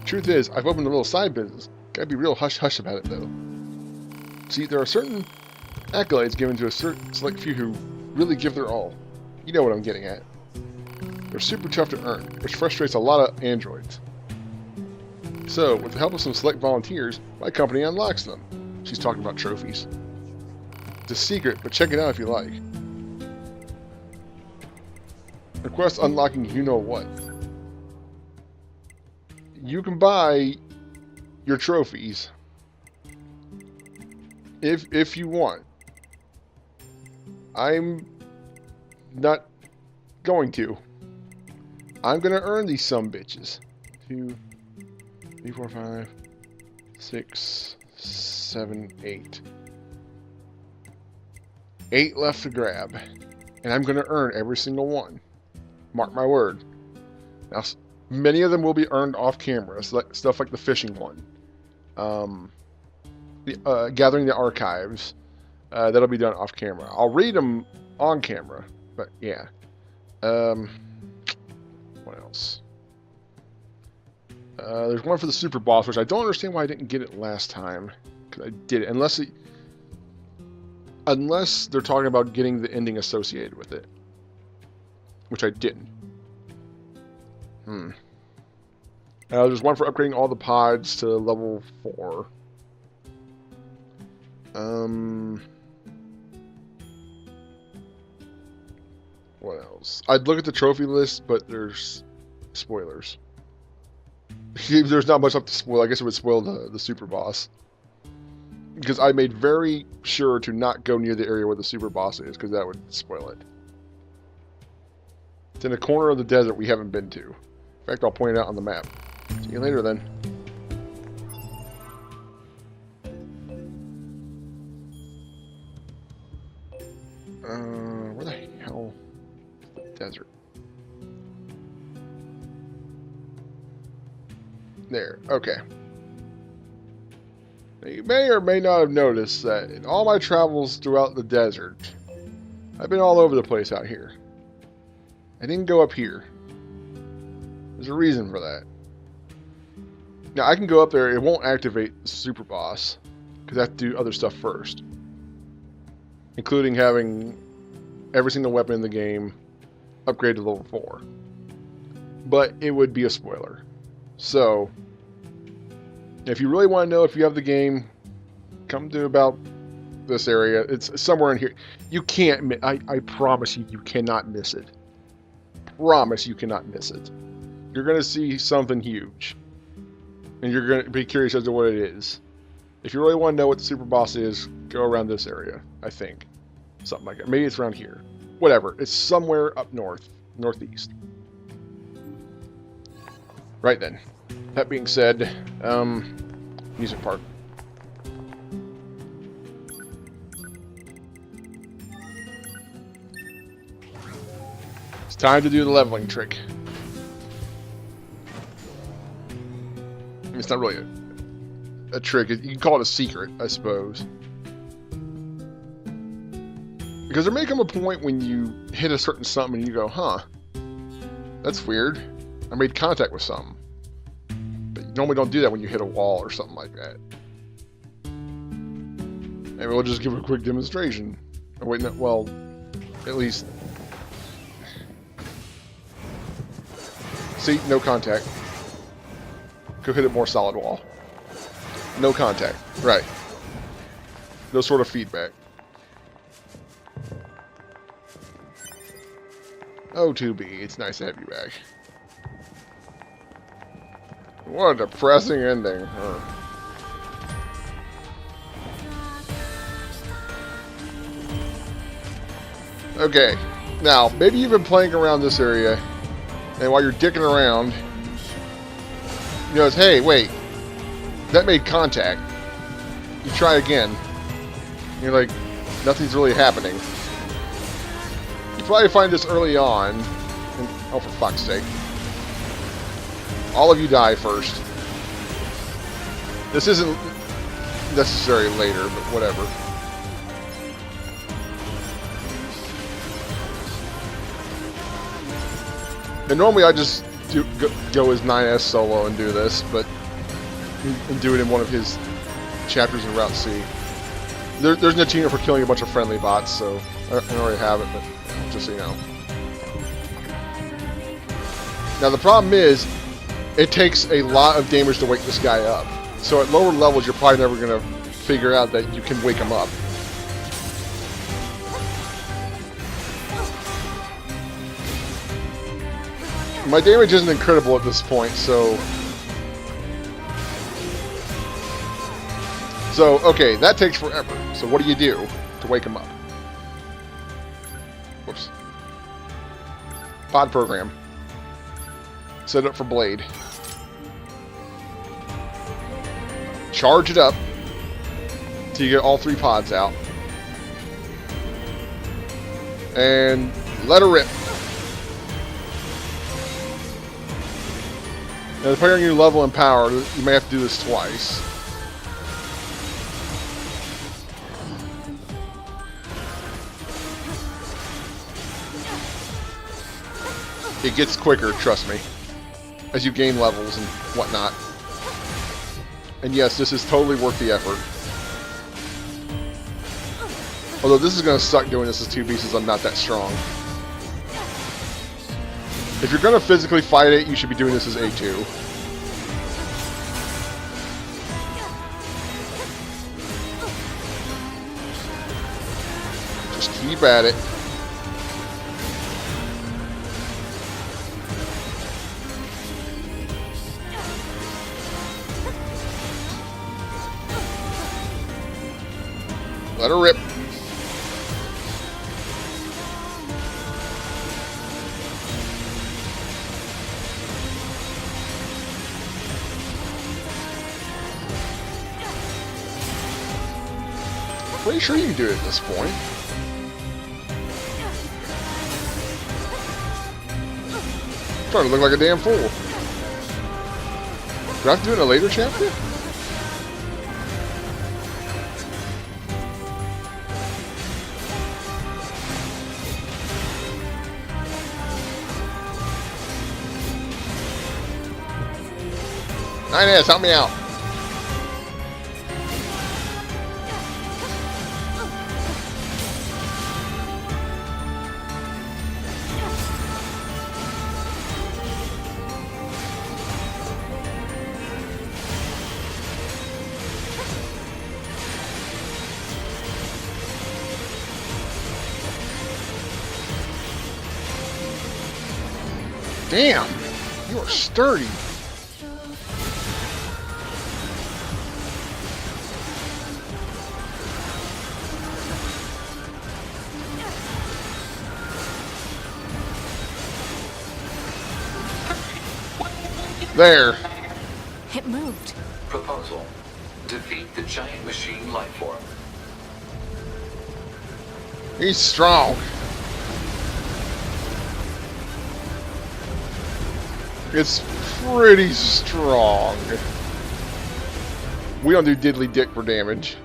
Truth is, I've opened a little side business. Gotta be real hush-hush about it, though. See, there are certain accolades given to a certain select few who really give their all. You know what I'm getting at. They're super tough to earn, which frustrates a lot of androids. So, with the help of some select volunteers, my company unlocks them. She's talking about trophies. It's a secret, but check it out if you like. Request unlocking you-know-what. You can buy your trophies if you want. I'm not going to. I'm gonna earn these sumbitches. 2, 3, 4, 5, 6, 7, 8. 8 left to grab. And I'm gonna earn every single one. Mark my word. Now, many of them will be earned off camera, stuff like the fishing one. Gathering the archives. That'll be done off camera. I'll read them on camera, but yeah. What else? There's one for the super boss, which I don't understand why I didn't get it last time. Because I did it. Unless they're talking about getting the ending associated with it. Which I didn't. There's one for upgrading all the pods to level 4. What else? I'd look at the trophy list, but there's spoilers. There's not much up to spoil. I guess it would spoil the super boss. Because I made very sure to not go near the area where the super boss is, because that would spoil it. It's in a corner of the desert we haven't been to. In fact, I'll point it out on the map. See you later, then. Where the hell is the desert? There, okay. Now, you may or may not have noticed that in all my travels throughout the desert, I've been all over the place out here. I didn't go up here. There's a reason for that. Now, I can go up there, it won't activate the super boss, because I have to do other stuff first. Including having every single weapon in the game upgraded to level 4. But it would be a spoiler. So, if you really want to know if you have the game, come to about this area. It's somewhere in here. You can't, I promise you, you cannot miss it. Promise you cannot miss it. You're going to see something huge. And you're going to be curious as to what it is. If you really want to know what the super boss is, go around this area, I think. Something like that. Maybe it's around here. Whatever. It's somewhere up north. Northeast. Right then. That being said, music part. It's time to do the leveling trick. It's not really a trick. You can call it a secret, I suppose. Because there may come a point when you hit a certain something and you go, huh, that's weird. I made contact with something. But you normally don't do that when you hit a wall or something like that. Maybe we'll just give a quick demonstration. Oh, wait, no, well, at least... See, no contact. Go hit a more solid wall. No contact. Right. No sort of feedback. Oh, 2B, it's nice to have you back. What a depressing ending. Okay, now, maybe you've been playing around this area, and while you're dicking around, you notice, hey, wait, that made contact. You try again. You're like, nothing's really happening. You probably find this early on, and, oh, for fuck's sake. All of you die first. This isn't necessary later, but whatever. And normally I just go as 9S solo and do this, but and do it in one of his chapters in Route C. There's an achievement for killing a bunch of friendly bots, so I already have it, but just so you know. Now the problem is, it takes a lot of damage to wake this guy up. So at lower levels, you're probably never going to figure out that you can wake him up. My damage isn't incredible at this point, so... okay, that takes forever. So what do you do to wake him up? Whoops. Pod program. Set it up for Blade. Charge it up till you get all 3 pods out. And let her rip. Now, depending on your level and power, you may have to do this twice. It gets quicker, trust me, as you gain levels and whatnot. And yes, this is totally worth the effort. Although this is going to suck doing this as 2B since I'm not that strong. If you're going to physically fight it, you should be doing this as A2. Just keep at it. Let her rip. Pretty sure you can do it at this point. I'm starting to look like a damn fool. Do I have to do it in a later chapter? Nice, help me out. Damn, you are sturdy. There. It moved. Proposal. Defeat the giant machine life form. He's strong. It's pretty strong. We don't do diddly dick for damage.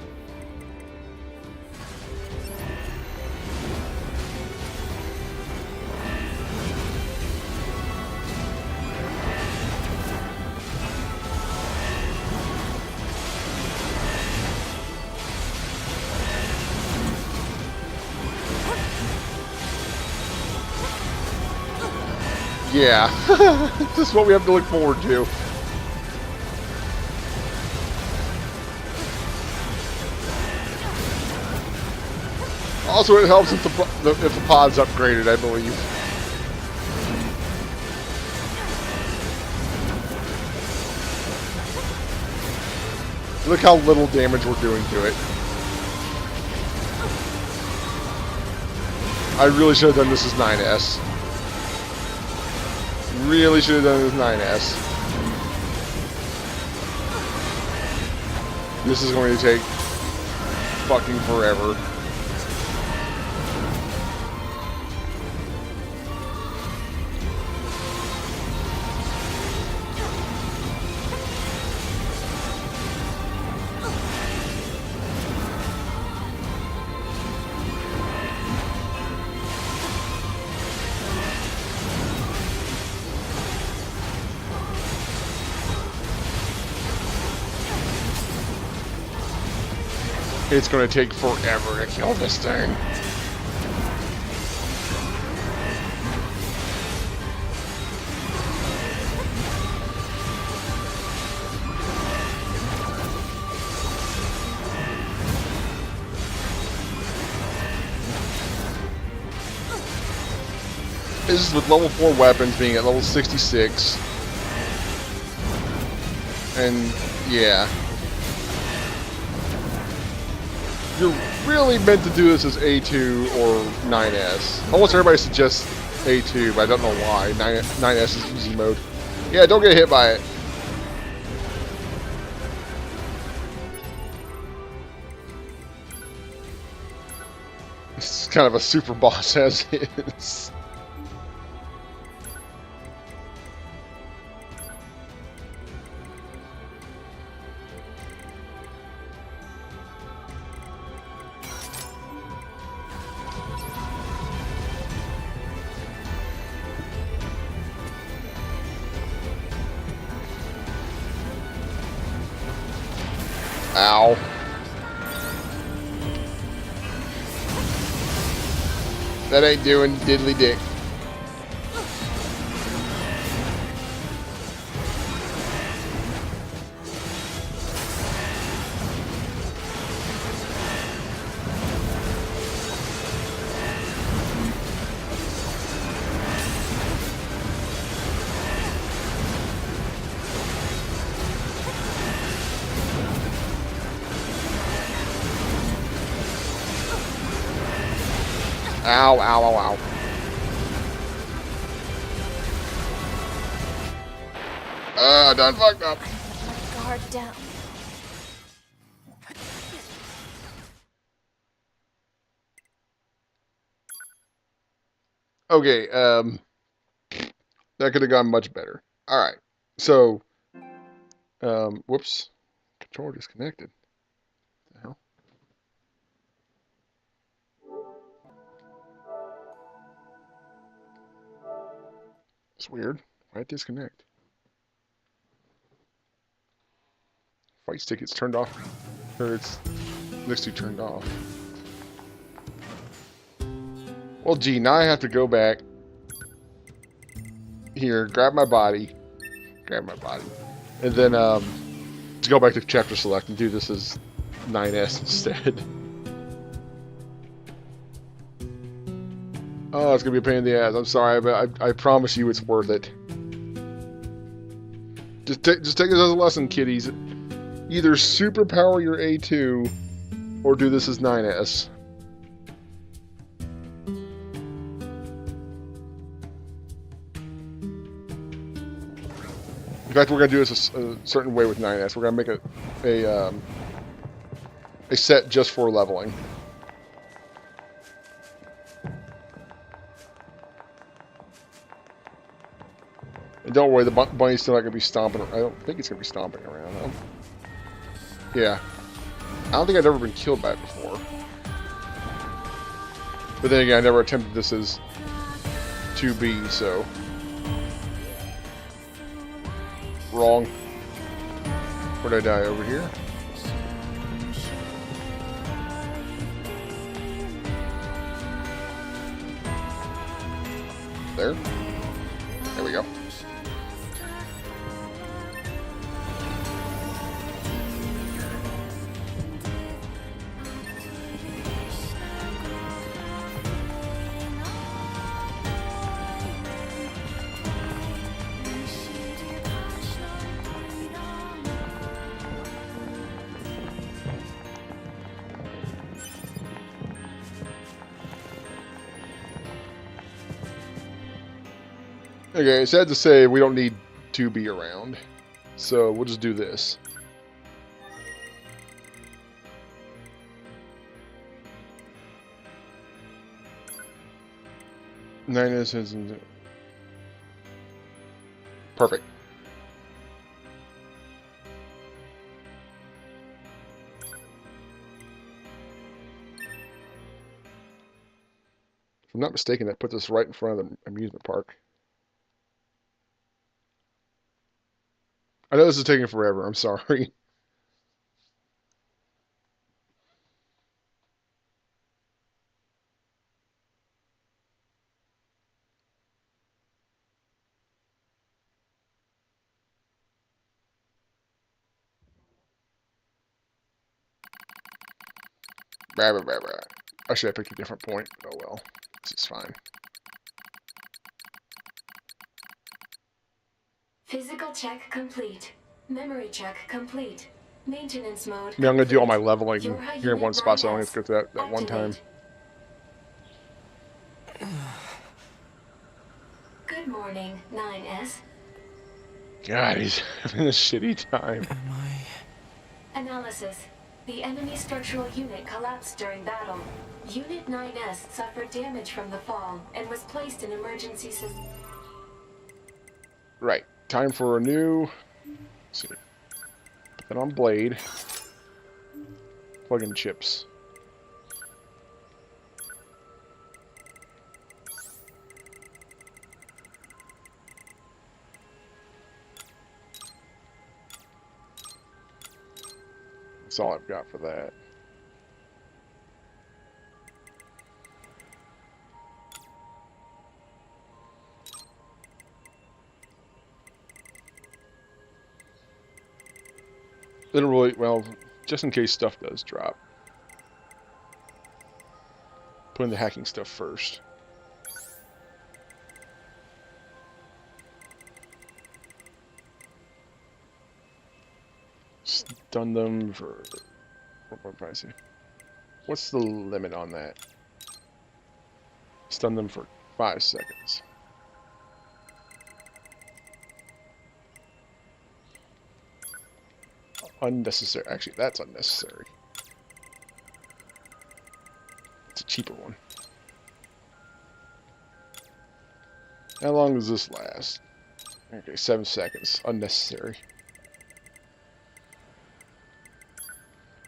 Yeah. This is what we have to look forward to. Also, it helps if the pod's upgraded, I believe. Look how little damage we're doing to it. I really should have done this as 9S. Really should have done this 9S. This is going to take fucking forever. It's going to take forever to kill this thing. This is with level 4 weapons being at level 66. And, yeah. You're really meant to do this as A2 or 9S. Almost everybody suggests A2, but I don't know why. 9S is easy mode. Yeah, don't get hit by it. It's kind of a super boss as is. Ow. That ain't doing diddly dick. Ow, ow, ow, ow. Done fucked up. Guard down. Okay, that could have gone much better. Alright, so, whoops. Controller disconnected. What the hell? It's weird. Why'd it disconnect? Fight stick, it's turned off. Or it's next to turned off. Well, gee, now I have to go back here, grab my body, and then to go back to chapter select and do this as 9S instead. Oh, it's gonna be a pain in the ass. I'm sorry, but I promise you it's worth it. Just take this as a lesson, kiddies. Either superpower your A2 or do this as 9S. In fact, we're going to do this a certain way with 9S. We're going to make a set just for leveling. And don't worry, the bunny's still not going to be stomping. I don't think it's going to be stomping around, though. Yeah. I don't think I've ever been killed by it before. But then again, I never attempted this as 2B, so... Wrong. Where'd I die? Over here? There? There we go. Okay, it's sad to say we don't need to be around. So we'll just do this. Nine is perfect. If I'm not mistaken, that puts us right in front of the amusement park. I know this is taking forever. I'm sorry. Blah, blah, blah, blah. I should have picked a different point. Oh well. This is fine. Physical check complete. Memory check complete. Maintenance mode. I mean, I'm going to do all my complete. leveling Yorha here in one Unit spot, so I only 9S. have to go through that one time. Activate. Good morning, 9S. God, he's having a shitty time. Am I... Analysis. The enemy structural unit collapsed during battle. Unit 9S suffered damage from the fall and was placed in emergency system. Right. Time for a new... Let's see. Put that on blade. Plug in chips. That's all I've got for that. Didn't really, well, just in case stuff does drop. Put in the hacking stuff first. Stun them for... What price here? What's the limit on that? Stun them for 5 seconds. Unnecessary. Actually, that's unnecessary. It's a cheaper one. How long does this last? Okay, 7 seconds. Unnecessary.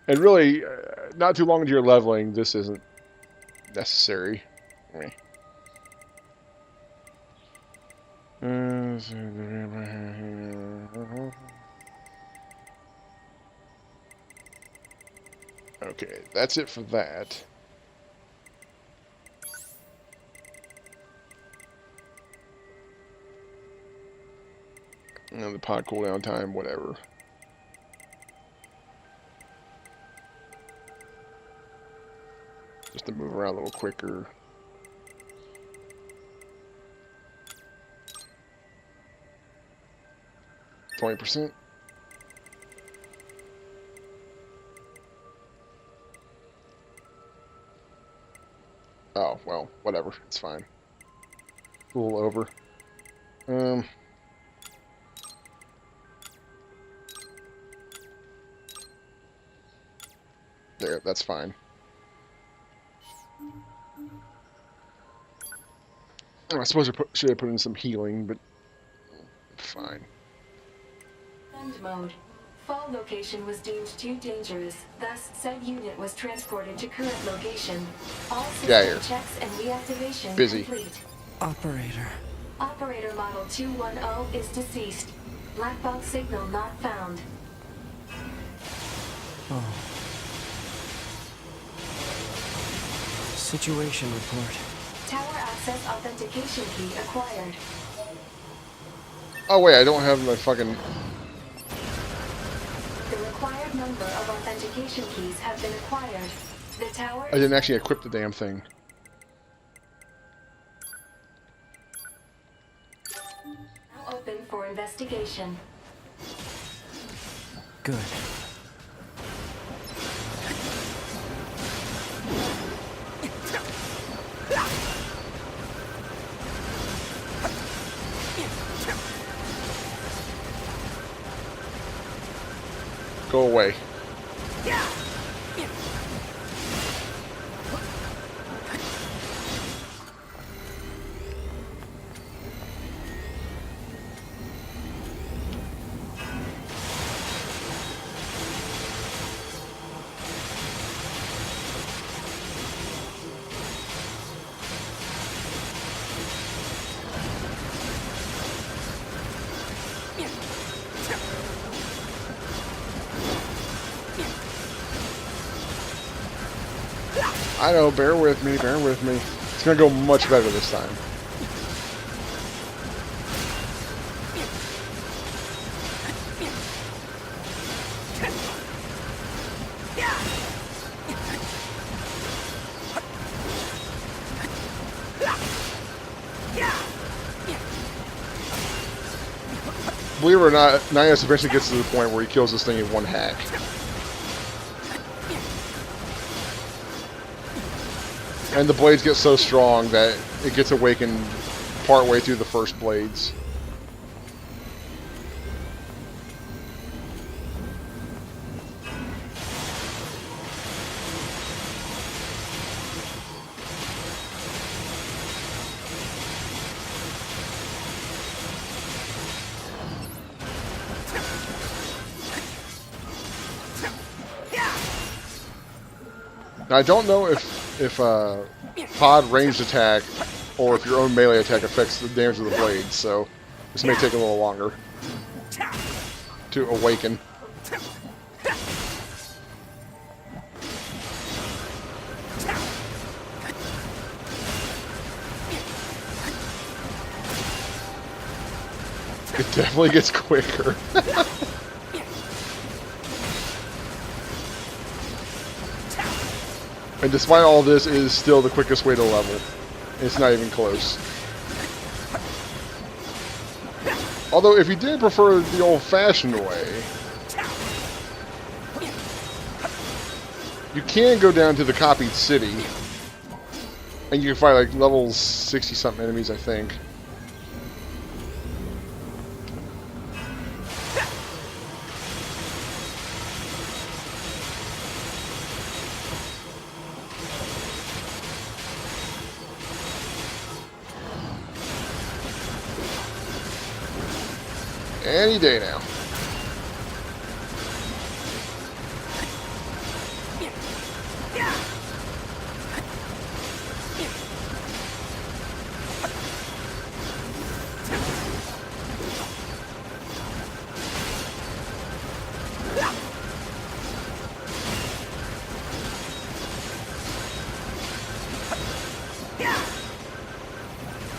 And really, not too long into your leveling, this isn't necessary. Okay, that's it for that. And the pod cooldown time, whatever. Just to move around a little quicker. %. Oh, well, whatever. It's fine. A little over. There, that's fine. I suppose I should have put in some healing, but fine. End mode. Fall location was deemed too dangerous, thus said unit was transported to current location. All system checks and reactivation complete. Operator. Operator model 210 is deceased. Black box signal not found. Oh. Situation report. Tower access authentication key acquired. Oh wait, I don't have my fucking... The required number of authentication keys have been acquired. The tower... I didn't actually equip the damn thing. Now open for investigation. Good. Go away. I know, bear with me, bear with me. It's gonna go much better this time. Believe it or not, Nias eventually gets to the point where he kills this thing in one hack. And the blades get so strong that it gets awakened partway through the first blades. Now, I don't know if pod ranged attack or if your own melee attack affects the damage of the blades, so this may take a little longer to awaken. It definitely gets quicker. And despite all this, it is still the quickest way to level. It's not even close. Although, if you did prefer the old-fashioned way, you can go down to the copied city, and you can fight like level 60-something enemies, I think. Any day now.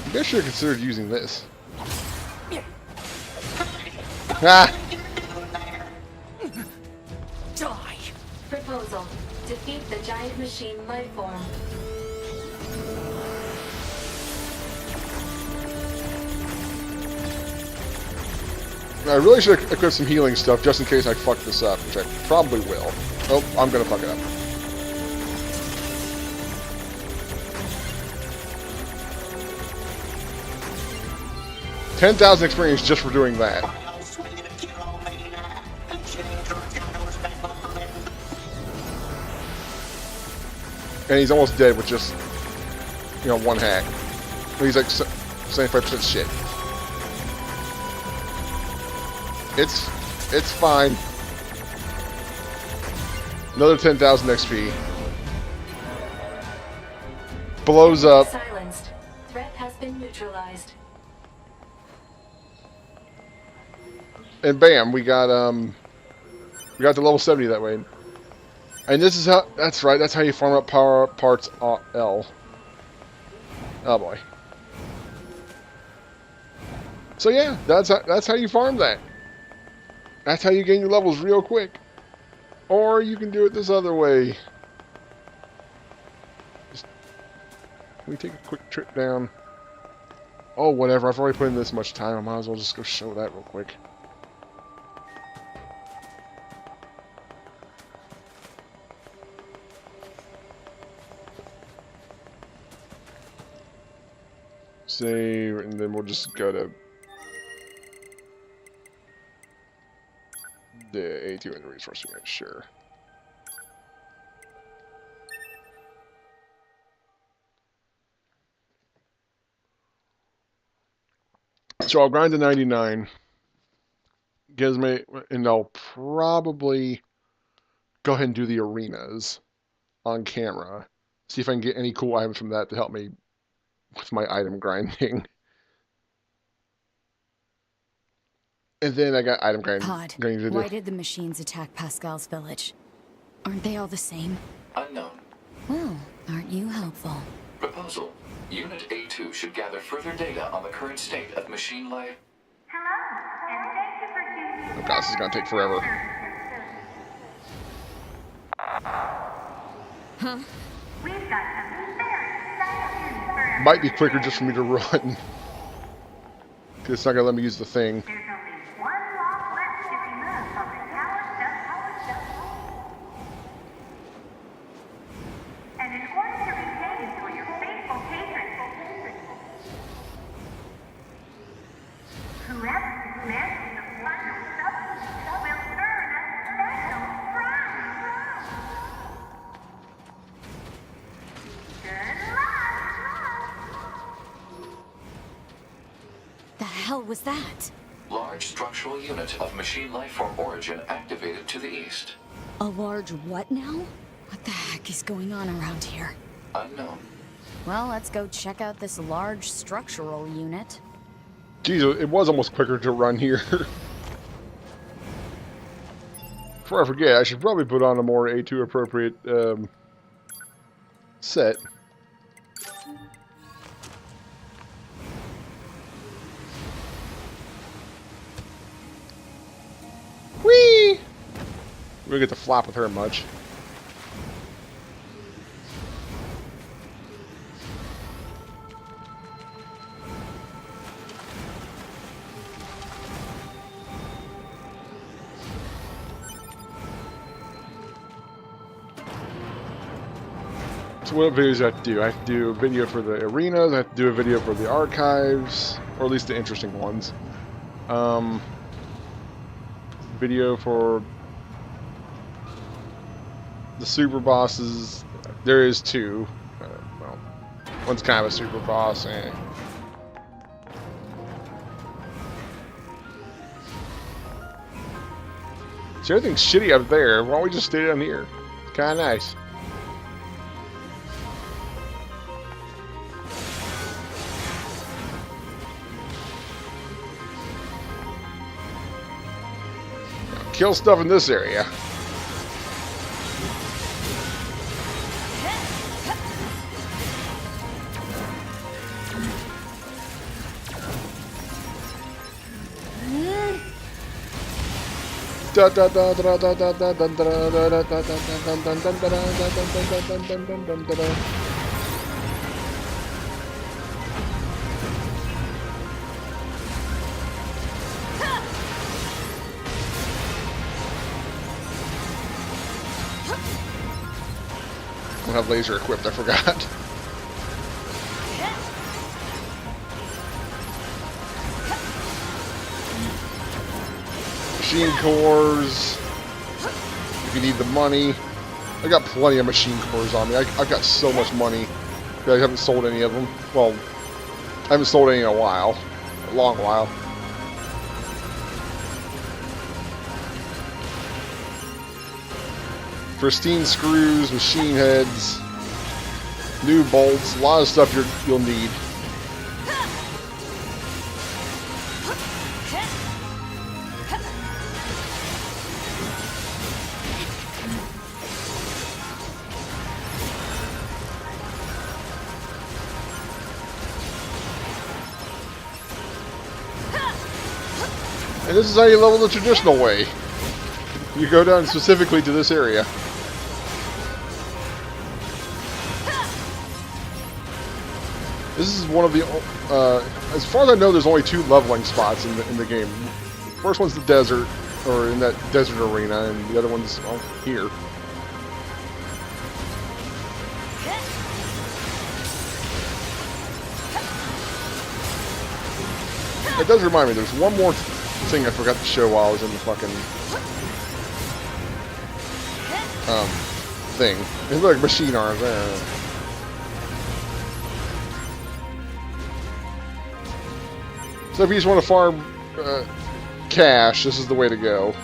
You guys should have considered using this. Ah! Die. Proposal. Defeat the giant machine lifeform. I really should equip some healing stuff just in case I fuck this up, which I probably will. Oh, I'm gonna fuck it up. $10,000 experience just for doing that. And he's almost dead with just, you know, one hack. He's like 75% shit. It's fine. Another 10,000 XP. Blows up. Silenced. Threat has been neutralized. And bam, we got to level 70 that way. And this is how, that's right, that's how you farm up power parts L. Oh boy. So yeah, that's how you farm that. That's how you gain your levels real quick. Or you can do it this other way. Just, can we take a quick trip down? Oh, whatever, I've already put in this much time, I might as well just go show that real quick. Save, and then we'll just go to The A2 in the resource unit, sure. So I'll grind to 99. Gives me, and I'll probably go ahead and do the arenas on camera. See if I can get any cool items from that to help me with my item grinding. And then I got item grinding Pod, to do. why did the machines attack Pascal's village? Aren't they all the same? Unknown. Well, aren't you helpful? Proposal. Unit A2 should gather further data on the current state of machine life. Oh god, this is gonna take forever. Huh? Might be quicker just for me to run. Because it's not gonna let me use the thing. The hell was that? Large structural unit of machine life form origin activated to the east. A large what now? What the heck is going on around here? Unknown. Well, let's go check out this large structural unit. Jeez, it was almost quicker to run here. Before I forget, I should probably put on a more A2 appropriate set. Whee! We don't get to flop with her much. So what videos do I have to do? I have to do a video for the arenas, I have to do a video for the archives, or at least the interesting ones. Video for the super bosses. There is two. Well, one's kind of a super boss. So everything's shitty up there. Why don't we just stay down here? It's kind of nice. Kill stuff in this area. I don't have laser equipped, I forgot. Machine cores. If you need the money. I got plenty of machine cores on me. I've got so much money. I haven't sold any of them. Well, I haven't sold any in a while. A long while. Pristine screws, machine heads, new bolts, a lot of stuff you'll need. And this is how you level the traditional way. You go down specifically to this area. This is one of the, as far as I know, there's only 2 leveling spots in the game. First one's the desert, or in that desert arena, and the other one's, well, here. It does remind me, there's one more thing I forgot to show while I was in the fucking thing. It's like machine arms. So if you just want to farm cash, this is the way to go.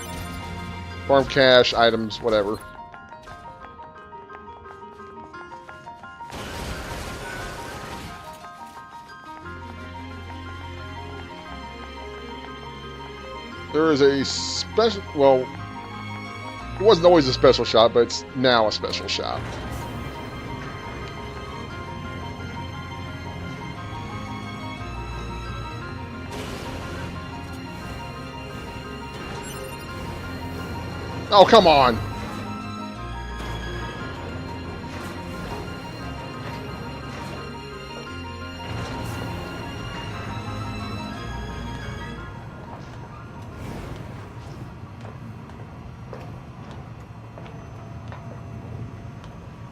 Farm cash, items, whatever. There is a special, well, it wasn't always a special shop, but it's now a special shop. Oh, come on!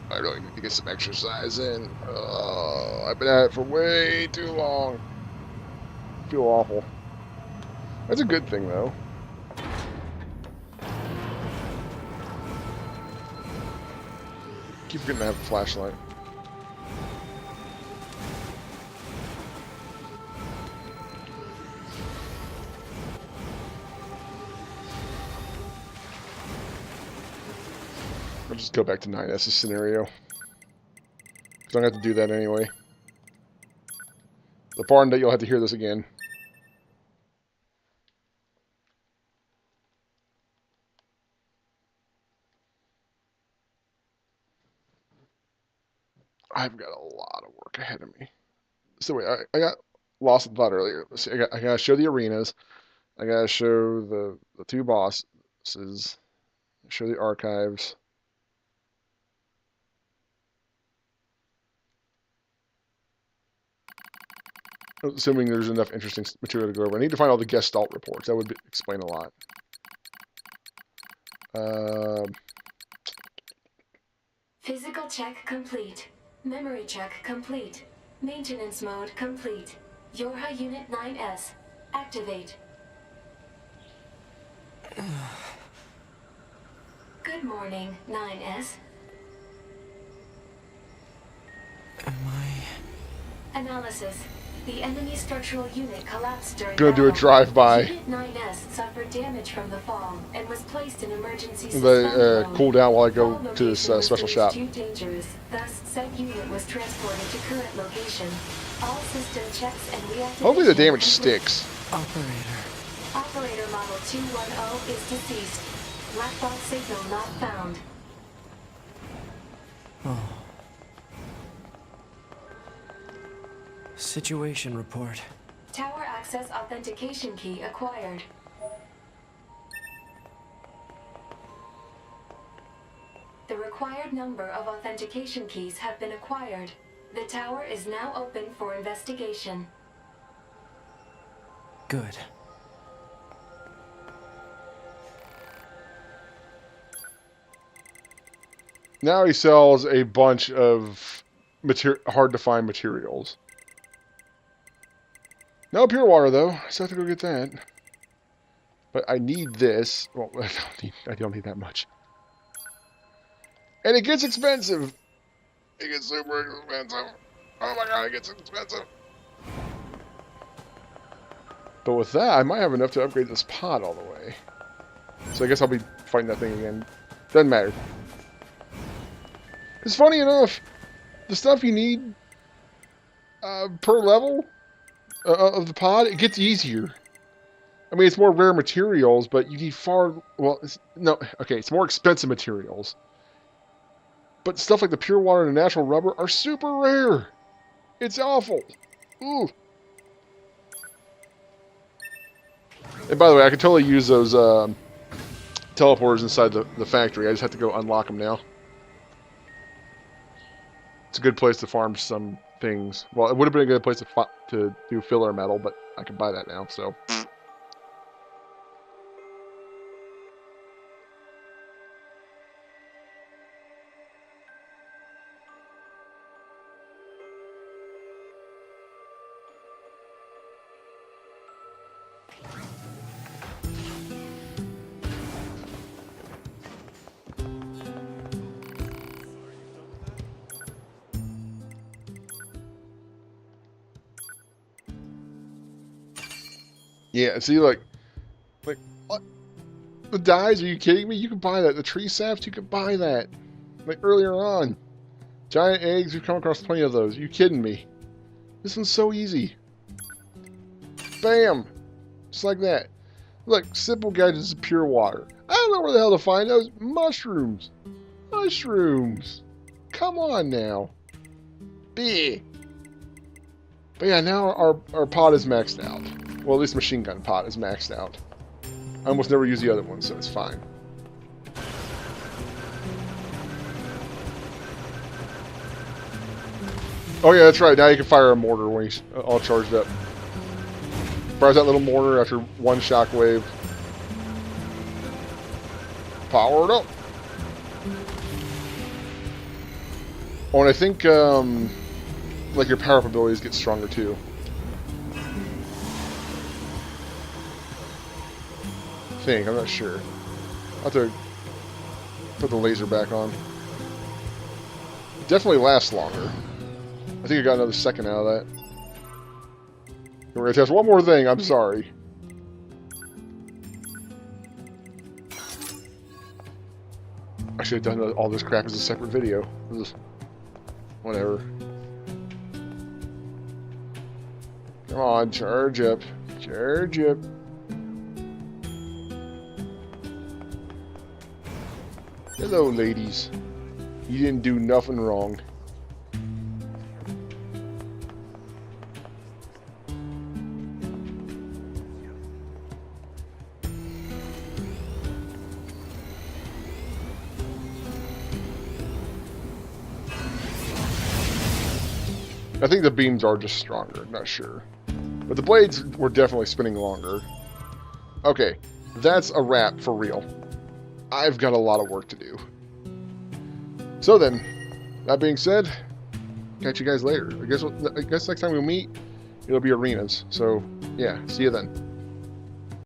I really need to get some exercise in. Oh, I've been at it for way too long. I feel awful. That's a good thing, though. Keep forgetting to have a flashlight. I'll just go back to 9S's scenario. Because I'm going to have to do that anyway. The pardon that you'll have to hear this again. I've got a lot of work ahead of me. So wait, I got lost in thought earlier. Let's see, I gotta show the arenas. I gotta show the two bosses. Show the archives. Assuming there's enough interesting material to go over. I need to find all the Gestalt reports. That would explain a lot. Physical check complete. Memory check complete. Maintenance mode complete. Yorha Unit 9S. Activate. Good morning, 9S. Am I... Analysis. The enemy structural unit collapsed during Gonna do a battle. drive-by. Unit 9S suffered damage from the fall and was placed in emergency They suspend mode. cool down while I go Fall to this location was special deemed shop. too dangerous. Thus, said unit was transported to current location. All system checks and reactivation. Hopefully the damage complete. sticks. Operator. Operator model 210 is deceased. Black box signal not found. Oh. Situation report. Tower access authentication key acquired. The required number of authentication keys have been acquired. The tower is now open for investigation. Good. Now he sells a bunch of hard to find materials. No pure water though. I still have to go get that. But I need this. Well, I don't need that much. And it gets expensive. It gets super expensive. Oh my god, it gets expensive. But with that, I might have enough to upgrade this pod all the way. So I guess I'll be fighting that thing again. Doesn't matter. It's funny enough, the stuff you need per level of the pod, it gets easier. I mean, it's more rare materials, but you need it's more expensive materials. But stuff like the pure water and the natural rubber are super rare. It's awful. Ooh. And by the way, I can totally use those teleporters inside the factory. I just have to go unlock them now. It's a good place to farm some things. Well, it would have been a good place to do filler metal, but I can buy that now, so... Yeah, see, like, what? The dyes? Are you kidding me? You can buy that. The tree saps, you can buy that. Like, earlier on. Giant eggs, we've come across plenty of those. Are you kidding me? This one's so easy. Bam! Just like that. Look, simple gadgets of pure water. I don't know where the hell to find those. Mushrooms. Mushrooms. Come on now. Bleh. But yeah, now our pod is maxed out. Well, at least machine gun pod is maxed out. I almost never use the other one, so it's fine. Oh yeah, that's right. Now you can fire a mortar when he's all charged up. Fires that little mortar after one shockwave. Powered up. Oh, and I think like your power-up abilities get stronger too. I'm not sure. I'll have to put the laser back on. It definitely lasts longer. I think I got another second out of that. We're going to test one more thing, I'm sorry. I should have done all this crap as a separate video. Whatever. Come on, charge up. Charge up. Hello, ladies. You didn't do nothing wrong. I think the beams are just stronger, not sure. But the blades were definitely spinning longer. Okay, that's a wrap for real. I've got a lot of work to do. So then, that being said, catch you guys later. I guess next time we meet, it'll be arenas. So, yeah, see you then.